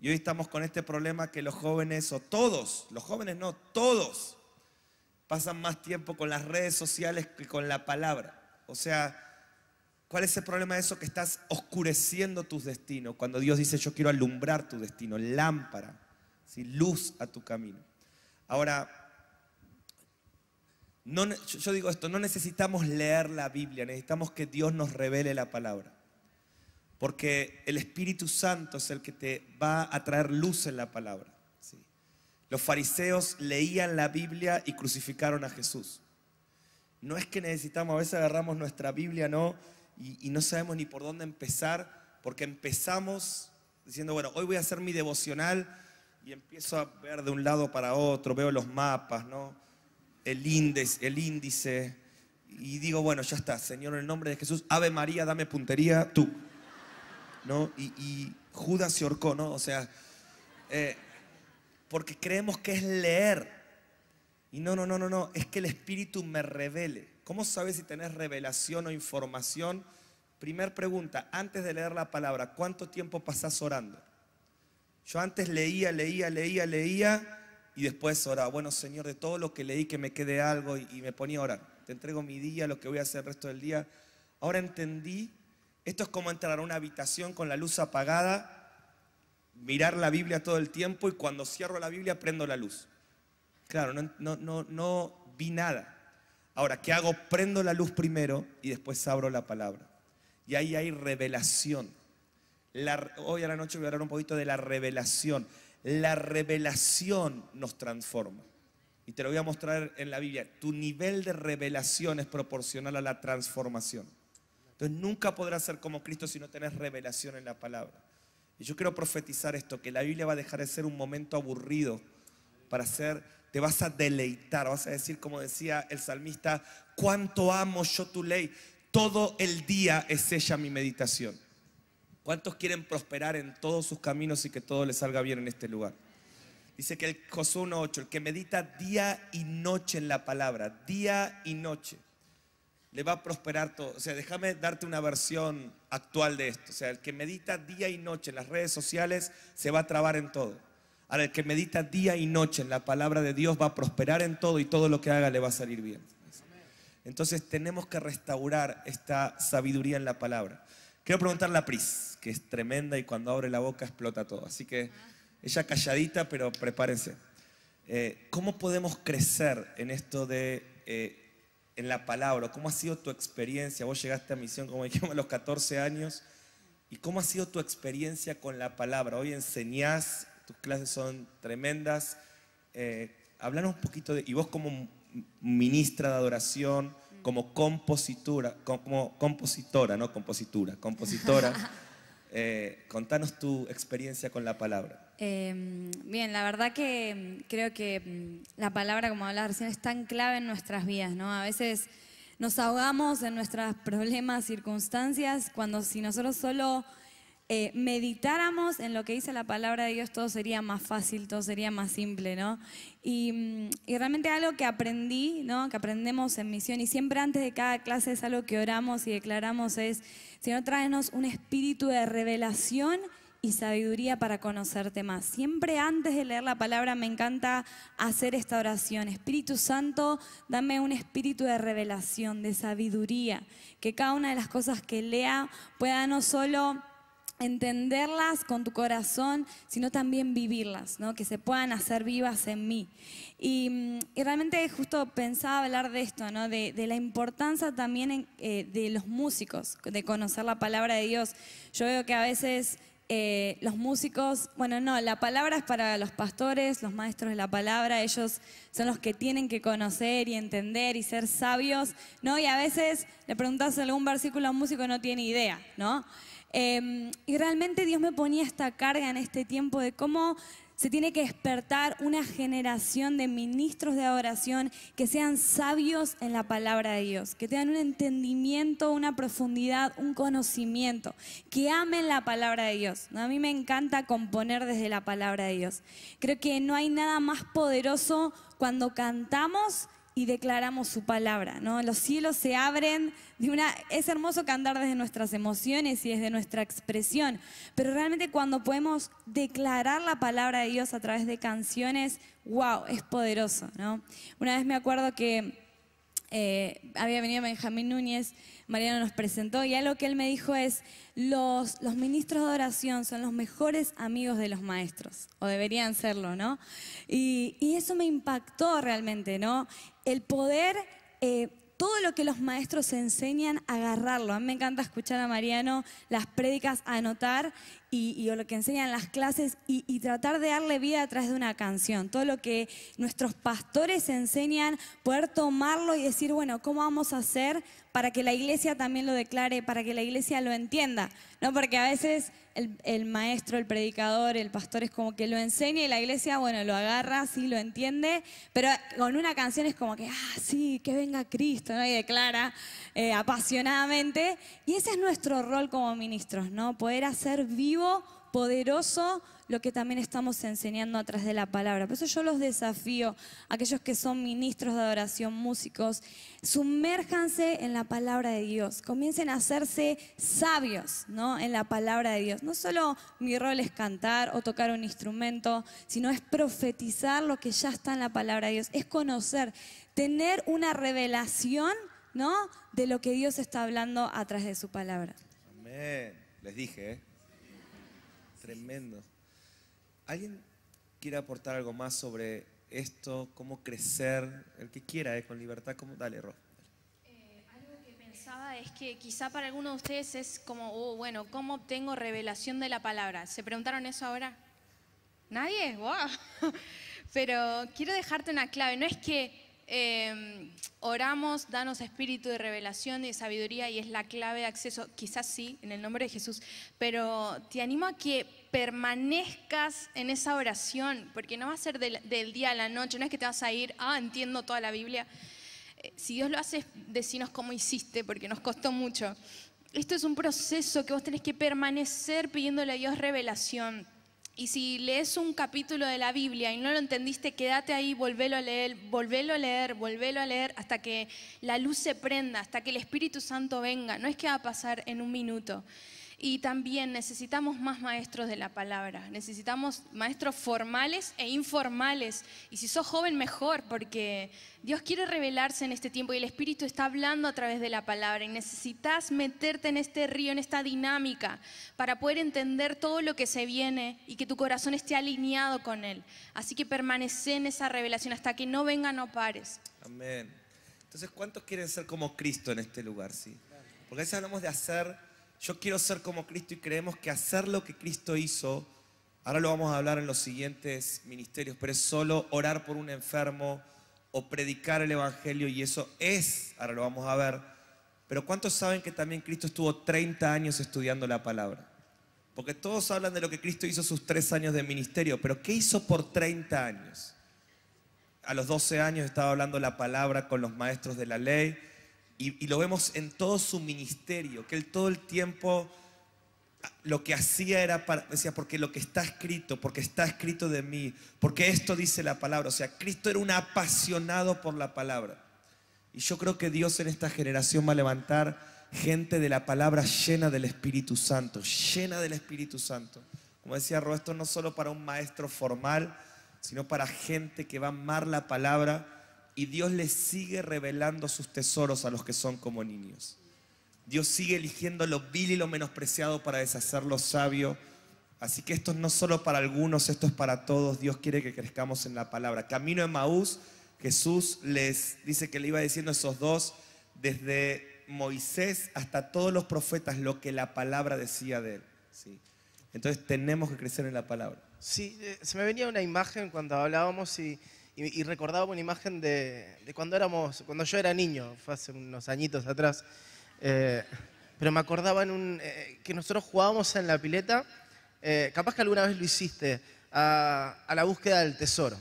A: Y hoy estamos con este problema que los jóvenes, o todos, los jóvenes no, todos, pasan más tiempo con las redes sociales que con la palabra. O sea, ¿cuál es el problema de eso? Que estás oscureciendo tus destinos. Cuando Dios dice, yo quiero alumbrar tu destino, lámpara, ¿sí? Luz a tu camino. Ahora, yo digo esto, no necesitamos leer la Biblia, necesitamos que Dios nos revele la palabra. Porque el Espíritu Santo es el que te va a traer luz en la palabra. ¿Sí? Los fariseos leían la Biblia y crucificaron a Jesús. No es que necesitamos, a veces agarramos nuestra Biblia, ¿no? Y no sabemos ni por dónde empezar, porque empezamos diciendo, bueno, hoy voy a hacer mi devocional y empiezo a ver de un lado para otro, veo los mapas, ¿no? El índice, y digo, bueno, ya está, Señor, en el nombre de Jesús, Ave María, dame puntería, tú, ¿no? Y Judas se ahorcó, ¿no? O sea, porque creemos que es leer. Y no, es que el Espíritu me revele. ¿Cómo sabes si tenés revelación o información? Primer pregunta, antes de leer la palabra, ¿cuánto tiempo pasás orando? Yo antes leía y después oraba. Bueno, Señor, de todo lo que leí que me quede algo, y me ponía a orar. Te entrego mi día, lo que voy a hacer el resto del día. Ahora entendí, esto es como entrar a una habitación con la luz apagada, mirar la Biblia todo el tiempo y cuando cierro la Biblia prendo la luz. Claro, no vi nada. Ahora, ¿qué hago? Prendo la luz primero y después abro la palabra. Y ahí hay revelación. Hoy a la noche voy a hablar un poquito de la revelación. La revelación nos transforma. Y te lo voy a mostrar en la Biblia. Tu nivel de revelación es proporcional a la transformación. Entonces nunca podrás ser como Cristo si no tenés revelación en la palabra. Y yo quiero profetizar esto, que la Biblia va a dejar de ser un momento aburrido para ser... Te vas a deleitar, vas a decir, como decía el salmista, cuánto amo yo tu ley. Todo el día es ella mi meditación. ¿Cuántos quieren prosperar en todos sus caminos y que todo les salga bien en este lugar? Dice que el Josué 1:8, el que medita día y noche en la palabra, día y noche, le va a prosperar todo. O sea, déjame darte una versión actual de esto. O sea, el que medita día y noche en las redes sociales se va a trabar en todo. Ahora, el que medita día y noche en la palabra de Dios va a prosperar en todo y todo lo que haga le va a salir bien. Entonces tenemos que restaurar esta sabiduría en la palabra. Quiero preguntarle a Pris, que es tremenda y cuando abre la boca explota todo. Así que ella calladita, pero prepárense. ¿Cómo podemos crecer en esto de en la palabra? ¿Cómo ha sido tu experiencia? Vos llegaste a misión, como dijimos, a los 14 años. ¿Y cómo ha sido tu experiencia con la palabra? Hoy enseñás, tus clases son tremendas. Háblanos un poquito de... Y vos como ministra de adoración, como compositora, contanos tu experiencia con la palabra.
F: Bien, la verdad que creo que la palabra, como hablaba recién, es tan clave en nuestras vidas, ¿no? A veces nos ahogamos en nuestros problemas, circunstancias, cuando si nosotros solo meditáramos en lo que dice la palabra de Dios, todo sería más fácil, todo sería más simple, ¿no? Y realmente algo que aprendí, ¿no? Que aprendemos en misión, y siempre antes de cada clase es algo que oramos y declaramos, es: Señor, tráenos un espíritu de revelación y sabiduría para conocerte más. Siempre antes de leer la palabra me encanta hacer esta oración: Espíritu Santo, dame un espíritu de revelación, de sabiduría, que cada una de las cosas que lea pueda no solo entenderlas con tu corazón, sino también vivirlas, ¿no? Que se puedan hacer vivas en mí. Y realmente justo pensaba hablar de esto, ¿no? De la importancia también de los músicos, de conocer la palabra de Dios. Yo veo que a veces los músicos, bueno, no, la palabra es para los pastores, los maestros de la palabra, ellos son los que tienen que conocer y entender y ser sabios, ¿no? Y a veces le preguntas algún versículo a un músico y no tiene idea, ¿no? Y realmente Dios me ponía esta carga en este tiempo de cómo se tiene que despertar una generación de ministros de adoración que sean sabios en la palabra de Dios, que tengan un entendimiento, una profundidad, un conocimiento, que amen la palabra de Dios, ¿no? A mí me encanta componer desde la palabra de Dios. Creo que no hay nada más poderoso cuando cantamos
G: y declaramos su palabra, ¿no? Los cielos se abren, es hermoso cantar desde nuestras emociones y desde nuestra expresión, pero realmente cuando podemos declarar la palabra de Dios a través de canciones, wow, es poderoso, ¿no? Una vez me acuerdo que había venido Benjamín Núñez, Mariano nos presentó y algo que él me dijo es, los ministros de adoración son los mejores amigos de los maestros, o deberían serlo, ¿no? Y eso me impactó realmente, ¿no? El poder, todo lo que los maestros enseñan, agarrarlo. A mí me encanta escuchar a Mariano las prédicas, anotar y lo que enseñan las clases y tratar de darle vida a través de una canción. Todo lo que nuestros pastores enseñan, poder tomarlo y decir, bueno, ¿cómo vamos a hacer para que la iglesia también lo declare, para que la iglesia lo entienda? ¿No? Porque a veces el maestro, el predicador, el pastor es como que lo enseña y la iglesia, bueno, lo agarra, sí, lo entiende, pero con una canción es como que, sí, que venga Cristo, ¿no? Y declara apasionadamente. Y ese es nuestro rol como ministros, ¿no? Poder hacer vivo, poderoso, lo que también estamos enseñando a través de la palabra. Por eso yo los desafío, aquellos que son ministros de adoración, músicos, sumérjanse en la palabra de Dios, comiencen a hacerse sabios, ¿no? En la palabra de Dios. No solo mi rol es cantar o tocar un instrumento, sino es profetizar lo que ya está en la palabra de Dios, es conocer, tener una revelación, ¿no? De lo que Dios está hablando a través de su palabra.
A: Amén. Les dije, ¿eh? Tremendo. ¿Alguien quiere aportar algo más sobre esto? ¿Cómo crecer? El que quiera, con libertad. Dale, Ro.
C: Algo que pensaba es que quizá para algunos de ustedes es como, bueno, ¿cómo obtengo revelación de la palabra? ¿Se preguntaron eso ahora? ¿Nadie? ¡Wow! Pero quiero dejarte una clave. No es que oramos, danos espíritu de revelación y de sabiduría y es la clave de acceso, quizás sí, en el nombre de Jesús, pero te animo a que permanezcas en esa oración, porque no va a ser del día a la noche, no es que te vas a ir, entiendo toda la Biblia. Si Dios lo hace, decinos cómo hiciste, porque nos costó mucho. Esto es un proceso que vos tenés que permanecer pidiéndole a Dios revelación. Y si lees un capítulo de la Biblia y no lo entendiste, quédate ahí, volvélo a leer, volvélo a leer hasta que la luz se prenda, hasta que el Espíritu Santo venga. No es que va a pasar en un minuto. Y también necesitamos más maestros de la palabra. Necesitamos maestros formales e informales. Y si sos joven, mejor, porque Dios quiere revelarse en este tiempo y el Espíritu está hablando a través de la palabra. Y necesitas meterte en este río, en esta dinámica, para poder entender todo lo que se viene y que tu corazón esté alineado con Él. Así que permanece en esa revelación hasta que no venga, no pares.
A: Amén. Entonces, ¿cuántos quieren ser como Cristo en este lugar? ¿Sí? Porque a veces hablamos de hacer... Yo quiero ser como Cristo y creemos que hacer lo que Cristo hizo, ahora lo vamos a hablar en los siguientes ministerios, pero es solo orar por un enfermo o predicar el evangelio y eso es, ahora lo vamos a ver, pero ¿cuántos saben que también Cristo estuvo 30 años estudiando la palabra? Porque todos hablan de lo que Cristo hizo sus 3 años de ministerio, pero ¿qué hizo por 30 años? A los 12 años estaba hablando la palabra con los maestros de la ley. Y lo vemos en todo su ministerio, que él todo el tiempo lo que hacía era, decía, porque lo que está escrito, porque está escrito de mí, porque esto dice la palabra. O sea, Cristo era un apasionado por la palabra. Y yo creo que Dios en esta generación va a levantar gente de la palabra llena del Espíritu Santo, llena del Espíritu Santo. Como decía Ro, esto no solo para un maestro formal, sino para gente que va a amar la palabra. Y Dios les sigue revelando sus tesoros a los que son como niños. Dios sigue eligiendo lo vil y lo menospreciado para deshacerlo sabio. Así que esto no es solo para algunos, esto es para todos. Dios quiere que crezcamos en la palabra. Camino a Emaús, Jesús les dice que le iba diciendo a esos dos, desde Moisés hasta todos los profetas, lo que la palabra decía de él. ¿Sí? Entonces tenemos que crecer en la palabra.
B: Sí, se me venía una imagen cuando hablábamos y recordaba una imagen de cuando yo era niño, fue hace unos añitos atrás, pero me acordaba que nosotros jugábamos en la pileta, capaz que alguna vez lo hiciste, a la búsqueda del tesoro.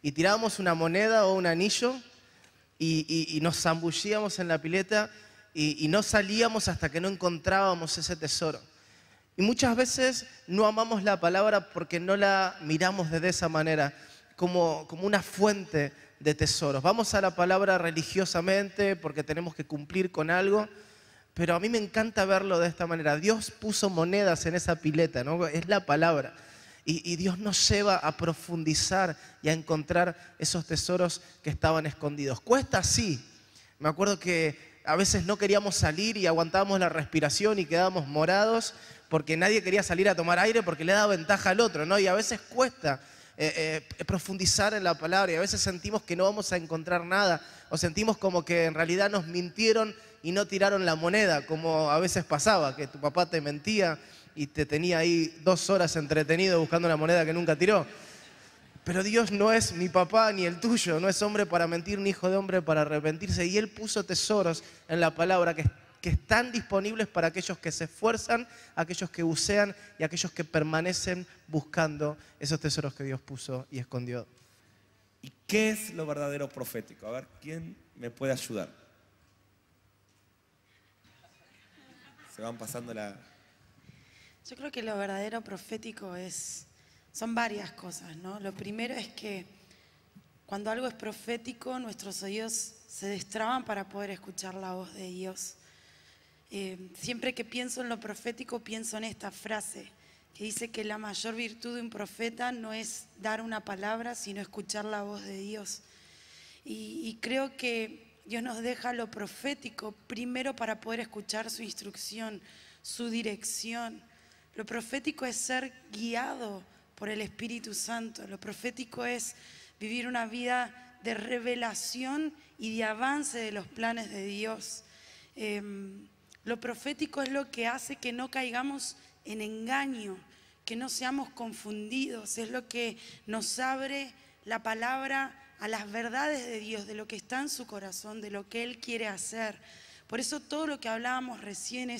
B: Y tirábamos una moneda o un anillo y nos zambullíamos en la pileta y no salíamos hasta que no encontrábamos ese tesoro. Y muchas veces no amamos la palabra porque no la miramos de esa manera, como una fuente de tesoros. Vamos a la palabra religiosamente porque tenemos que cumplir con algo, pero a mí me encanta verlo de esta manera. Dios puso monedas en esa pileta, ¿no? Es la palabra. Y Dios nos lleva a profundizar y a encontrar esos tesoros que estaban escondidos. Cuesta, sí. Me acuerdo que a veces no queríamos salir y aguantábamos la respiración y quedábamos morados porque nadie quería salir a tomar aire porque le daba ventaja al otro, ¿no? Y a veces cuesta profundizar en la palabra y a veces sentimos que no vamos a encontrar nada o sentimos como que en realidad nos mintieron y no tiraron la moneda, como a veces pasaba, que tu papá te mentía y te tenía ahí 2 horas entretenido buscando una moneda que nunca tiró. Pero Dios no es mi papá ni el tuyo, no es hombre para mentir ni hijo de hombre para arrepentirse. Y Él puso tesoros en la palabra que están disponibles para aquellos que se esfuerzan, aquellos que bucean y aquellos que permanecen buscando esos tesoros que Dios puso y escondió.
A: ¿Y qué es lo verdadero profético? A ver, ¿quién me puede ayudar? Se van pasando la...
D: Yo creo que lo verdadero profético son varias cosas, ¿no? Lo primero es que cuando algo es profético, nuestros oídos se destraban para poder escuchar la voz de Dios. Siempre que pienso en lo profético, pienso en esta frase que dice que la mayor virtud de un profeta no es dar una palabra, sino escuchar la voz de Dios. Y creo que Dios nos deja lo profético primero para poder escuchar su instrucción, su dirección. Lo profético es ser guiado por el Espíritu Santo. Lo profético es vivir una vida de revelación y de avance de los planes de Dios. Lo profético es lo que hace que no caigamos en engaño, que no seamos confundidos. Es lo que nos abre la palabra a las verdades de Dios, de lo que está en su corazón, de lo que Él quiere hacer. Por eso todo lo que hablábamos recién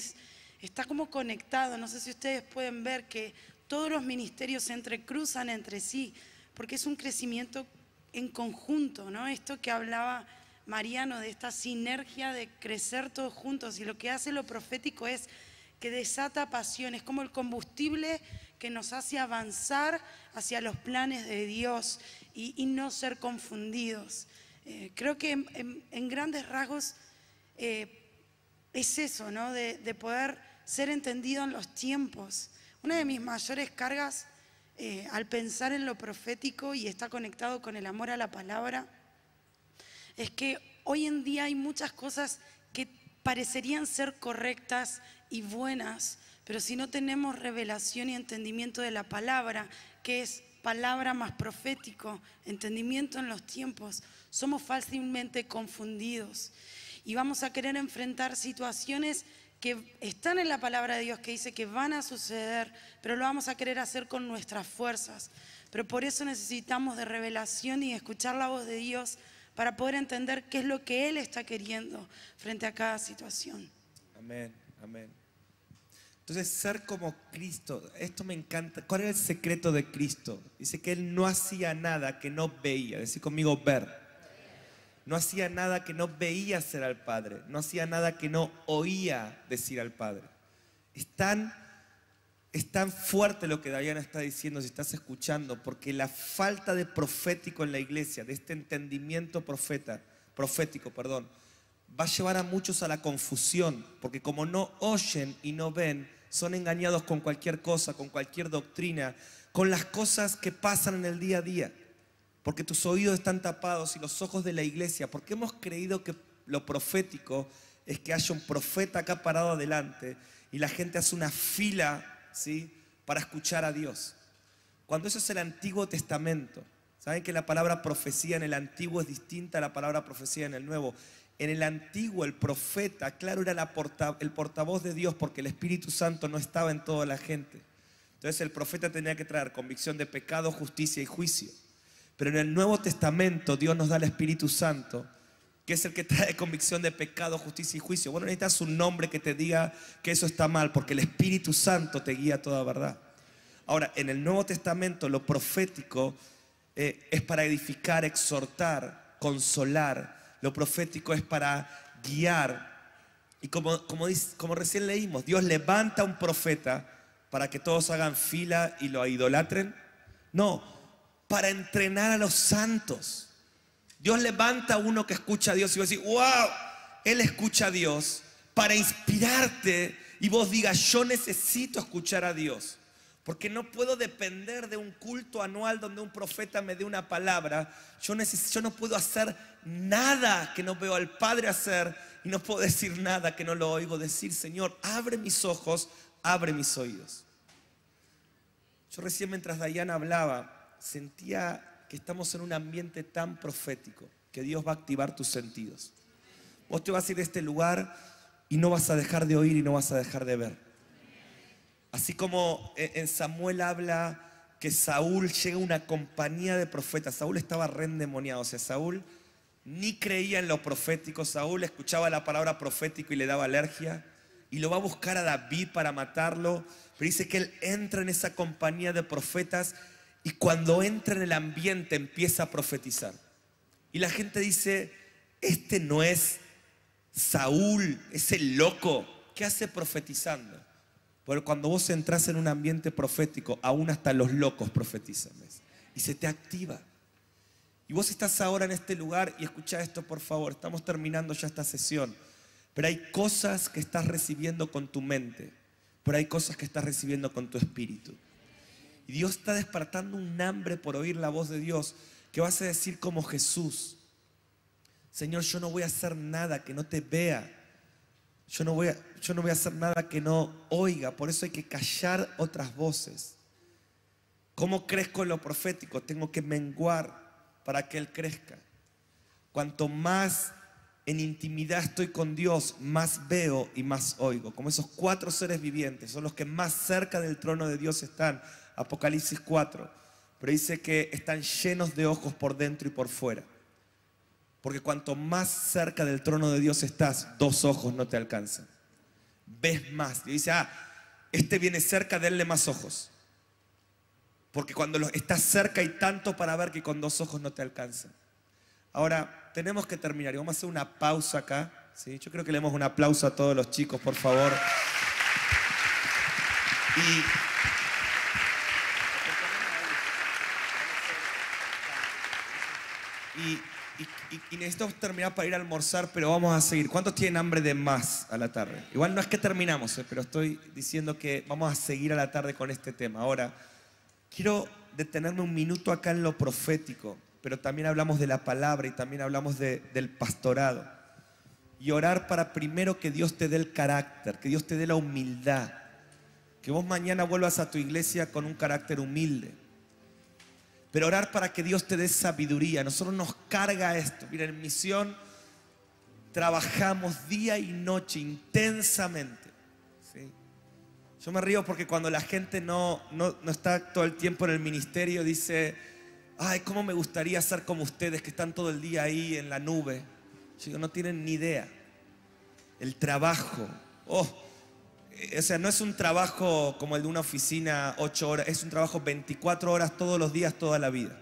D: está como conectado. No sé si ustedes pueden ver que todos los ministerios se entrecruzan entre sí, porque es un crecimiento en conjunto, ¿no? Esto que hablaba Mariano, de esta sinergia de crecer todos juntos. Y lo que hace lo profético es que desata pasión, es como el combustible que nos hace avanzar hacia los planes de Dios y no ser confundidos. Creo que en grandes rasgos es eso, ¿no? De poder ser entendido en los tiempos. Una de mis mayores cargas al pensar en lo profético, y está conectado con el amor a la palabra, es que hoy en día hay muchas cosas que parecerían ser correctas y buenas, pero si no tenemos revelación y entendimiento de la palabra, que es palabra más profético, entendimiento en los tiempos, somos fácilmente confundidos y vamos a querer enfrentar situaciones que están en la palabra de Dios, que dice que van a suceder, pero lo vamos a querer hacer con nuestras fuerzas. Pero por eso necesitamos de revelación y escuchar la voz de Dios para poder entender qué es lo que Él está queriendo frente a cada situación.
A: Amén, amén. Entonces, ser como Cristo, esto me encanta. ¿Cuál era el secreto de Cristo? Dice que Él no hacía nada que no veía. Decir conmigo, ver. No hacía nada que no veía hacer al Padre. No hacía nada que no oía decir al Padre. Es tan fuerte lo que Dayana está diciendo, si estás escuchando, porque la falta de profético en la iglesia, de este entendimiento profético, va a llevar a muchos a la confusión, porque como no oyen y no ven, son engañados con cualquier cosa, con cualquier doctrina, con las cosas que pasan en el día a día, porque tus oídos están tapados y los ojos de la iglesia, porque hemos creído que lo profético es que haya un profeta acá parado adelante y la gente hace una fila, ¿sí?, para escuchar a Dios. Cuando eso es el Antiguo Testamento. ¿Saben que la palabra profecía en el Antiguo es distinta a la palabra profecía en el Nuevo? En el Antiguo el profeta, claro, era el portavoz de Dios, porque el Espíritu Santo no estaba en toda la gente. Entonces el profeta tenía que traer convicción de pecado, justicia y juicio. Pero en el Nuevo Testamento Dios nos da el Espíritu Santo, que es el que trae convicción de pecado, justicia y juicio. Bueno, necesitas un nombre que te diga que eso está mal, porque el Espíritu Santo te guía a toda verdad. Ahora, en el Nuevo Testamento lo profético es para edificar, exhortar, consolar. Lo profético es para guiar. Y como recién leímos, Dios levanta un profeta para que todos hagan fila y lo idolatren. No, para entrenar a los santos. Dios levanta a uno que escucha a Dios y vos decís, wow, él escucha a Dios para inspirarte y vos digas, yo necesito escuchar a Dios. Porque no puedo depender de un culto anual donde un profeta me dé una palabra. Yo no puedo hacer nada que no veo al Padre hacer y no puedo decir nada que no lo oigo decir. Señor, abre mis ojos, abre mis oídos. Yo recién mientras Dayana hablaba, sentía que estamos en un ambiente tan profético que Dios va a activar tus sentidos. Vos te vas a ir de este lugar y no vas a dejar de oír y no vas a dejar de ver. Así como en Samuel habla que Saúl llega a una compañía de profetas. Saúl estaba re endemoniado. O sea, Saúl ni creía en lo profético. Saúl escuchaba la palabra profético y le daba alergia. Y lo va a buscar a David para matarlo. Pero dice que él entra en esa compañía de profetas y cuando entra en el ambiente empieza a profetizar. Y la gente dice, este no es Saúl, es el loco. ¿Qué hace profetizando? Pero cuando vos entras en un ambiente profético, aún hasta los locos profetizan, ¿ves? Y se te activa. Y vos estás ahora en este lugar y escucha esto, por favor. Estamos terminando ya esta sesión. Pero hay cosas que estás recibiendo con tu mente. Pero hay cosas que estás recibiendo con tu espíritu. Y Dios está despertando un hambre por oír la voz de Dios, que vas a decir como Jesús: Señor, yo no voy a hacer nada que no te vea. Yo no voy a hacer nada que no oiga. Por eso hay que callar otras voces. ¿Cómo crezco en lo profético? Tengo que menguar para que Él crezca. Cuanto más en intimidad estoy con Dios, más veo y más oigo. Como esos 4 seres vivientes son los que más cerca del trono de Dios están. Apocalipsis 4. Pero dice que están llenos de ojos por dentro y por fuera. Porque cuanto más cerca del trono de Dios estás, 2 ojos no te alcanzan. Ves más. Y dice, este viene cerca, denle más ojos. Porque cuando estás cerca hay tanto para ver que con 2 ojos no te alcanzan. Ahora, tenemos que terminar y vamos a hacer una pausa acá. ¿Sí? Yo creo que le demos un aplauso a todos los chicos, por favor. Y necesito terminar para ir a almorzar, pero vamos a seguir. ¿Cuántos tienen hambre de más a la tarde? Igual no es que terminamos, pero estoy diciendo que vamos a seguir a la tarde con este tema. Ahora, quiero detenerme un minuto acá en lo profético, pero también hablamos de la palabra y también hablamos del pastorado. Y orar para primero que Dios te dé el carácter, que Dios te dé la humildad. Que vos mañana vuelvas a tu iglesia con un carácter humilde. Pero orar para que Dios te dé sabiduría. Nosotros nos carga esto. Mira, en Misión trabajamos día y noche intensamente. ¿Sí? Yo me río porque cuando la gente no está todo el tiempo en el ministerio, dice, ay, cómo me gustaría ser como ustedes que están todo el día ahí en la nube. Yo digo, no tienen ni idea. El trabajo. O sea, no es un trabajo como el de una oficina 8 horas, es un trabajo 24 horas todos los días, toda la vida.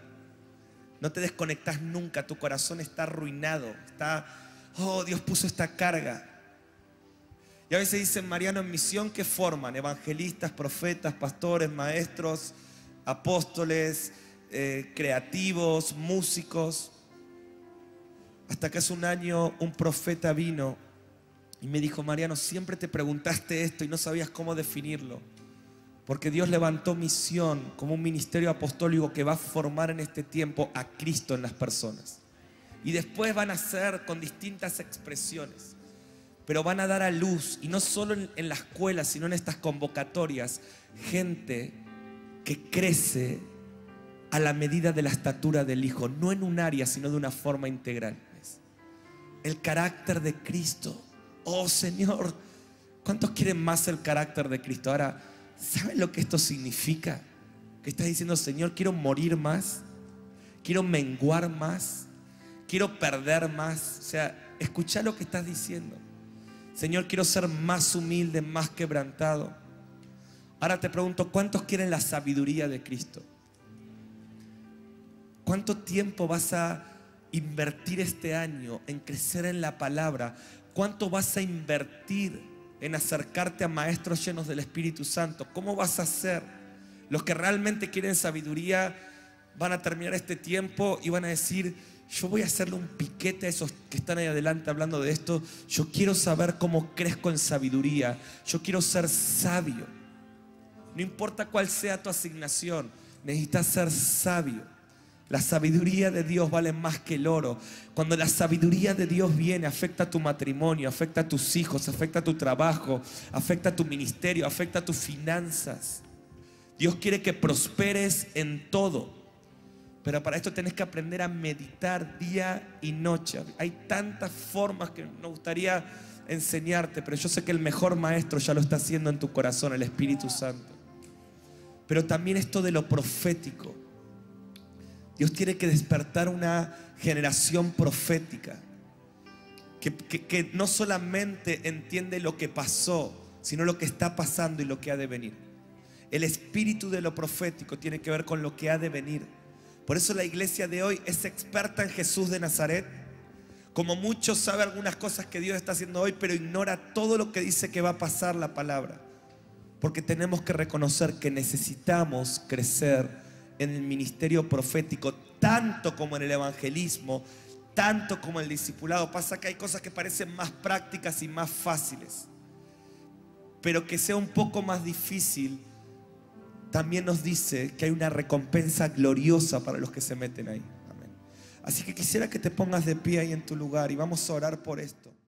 A: No te desconectas nunca, tu corazón está arruinado. Dios puso esta carga. Y a veces dicen, Mariano, en Misión, ¿qué forman? Evangelistas, profetas, pastores, maestros, apóstoles, creativos, músicos. Hasta que hace un año un profeta vino y me dijo, Mariano, siempre te preguntaste esto y no sabías cómo definirlo. Porque Dios levantó Misión como un ministerio apostólico que va a formar en este tiempo a Cristo en las personas. Y después van a ser con distintas expresiones. Pero van a dar a luz, y no solo en la escuela, sino en estas convocatorias, gente que crece a la medida de la estatura del Hijo. No en un área, sino de una forma integral. El carácter de Cristo. Oh Señor, ¿cuántos quieren más el carácter de Cristo? Ahora, ¿saben lo que esto significa? Que estás diciendo, Señor, quiero morir más, quiero menguar más, quiero perder más. O sea, escucha lo que estás diciendo. Señor, quiero ser más humilde, más quebrantado. Ahora te pregunto, ¿cuántos quieren la sabiduría de Cristo? ¿Cuánto tiempo vas a invertir este año en crecer en la palabra? ¿Cuánto vas a invertir en acercarte a maestros llenos del Espíritu Santo? ¿Cómo vas a hacer? Los que realmente quieren sabiduría van a terminar este tiempo y van a decir, yo voy a hacerle un piquete a esos que están ahí adelante hablando de esto. Yo quiero saber cómo crezco en sabiduría. Yo quiero ser sabio. No importa cuál sea tu asignación, necesitas ser sabio. La sabiduría de Dios vale más que el oro. Cuando la sabiduría de Dios viene, afecta a tu matrimonio, afecta a tus hijos, afecta a tu trabajo, afecta a tu ministerio, afecta a tus finanzas. Dios quiere que prosperes en todo. Pero para esto tenés que aprender a meditar día y noche. Hay tantas formas que me gustaría enseñarte, pero yo sé que el mejor maestro ya lo está haciendo en tu corazón, el Espíritu Santo. Pero también esto de lo profético. Dios tiene que despertar una generación profética que no solamente entiende lo que pasó, sino lo que está pasando y lo que ha de venir. El espíritu de lo profético tiene que ver con lo que ha de venir. Por eso la iglesia de hoy es experta en Jesús de Nazaret. Como muchos sabe algunas cosas que Dios está haciendo hoy, pero ignora todo lo que dice que va a pasar la palabra. Porque tenemos que reconocer que necesitamos crecer en el ministerio profético, tanto como en el evangelismo, tanto como en el discipulado. Pasa que hay cosas que parecen más prácticas y más fáciles, pero que sea un poco más difícil, también nos dice que hay una recompensa gloriosa para los que se meten ahí. Amén. Así que quisiera que te pongas de pie ahí en tu lugar y vamos a orar por esto.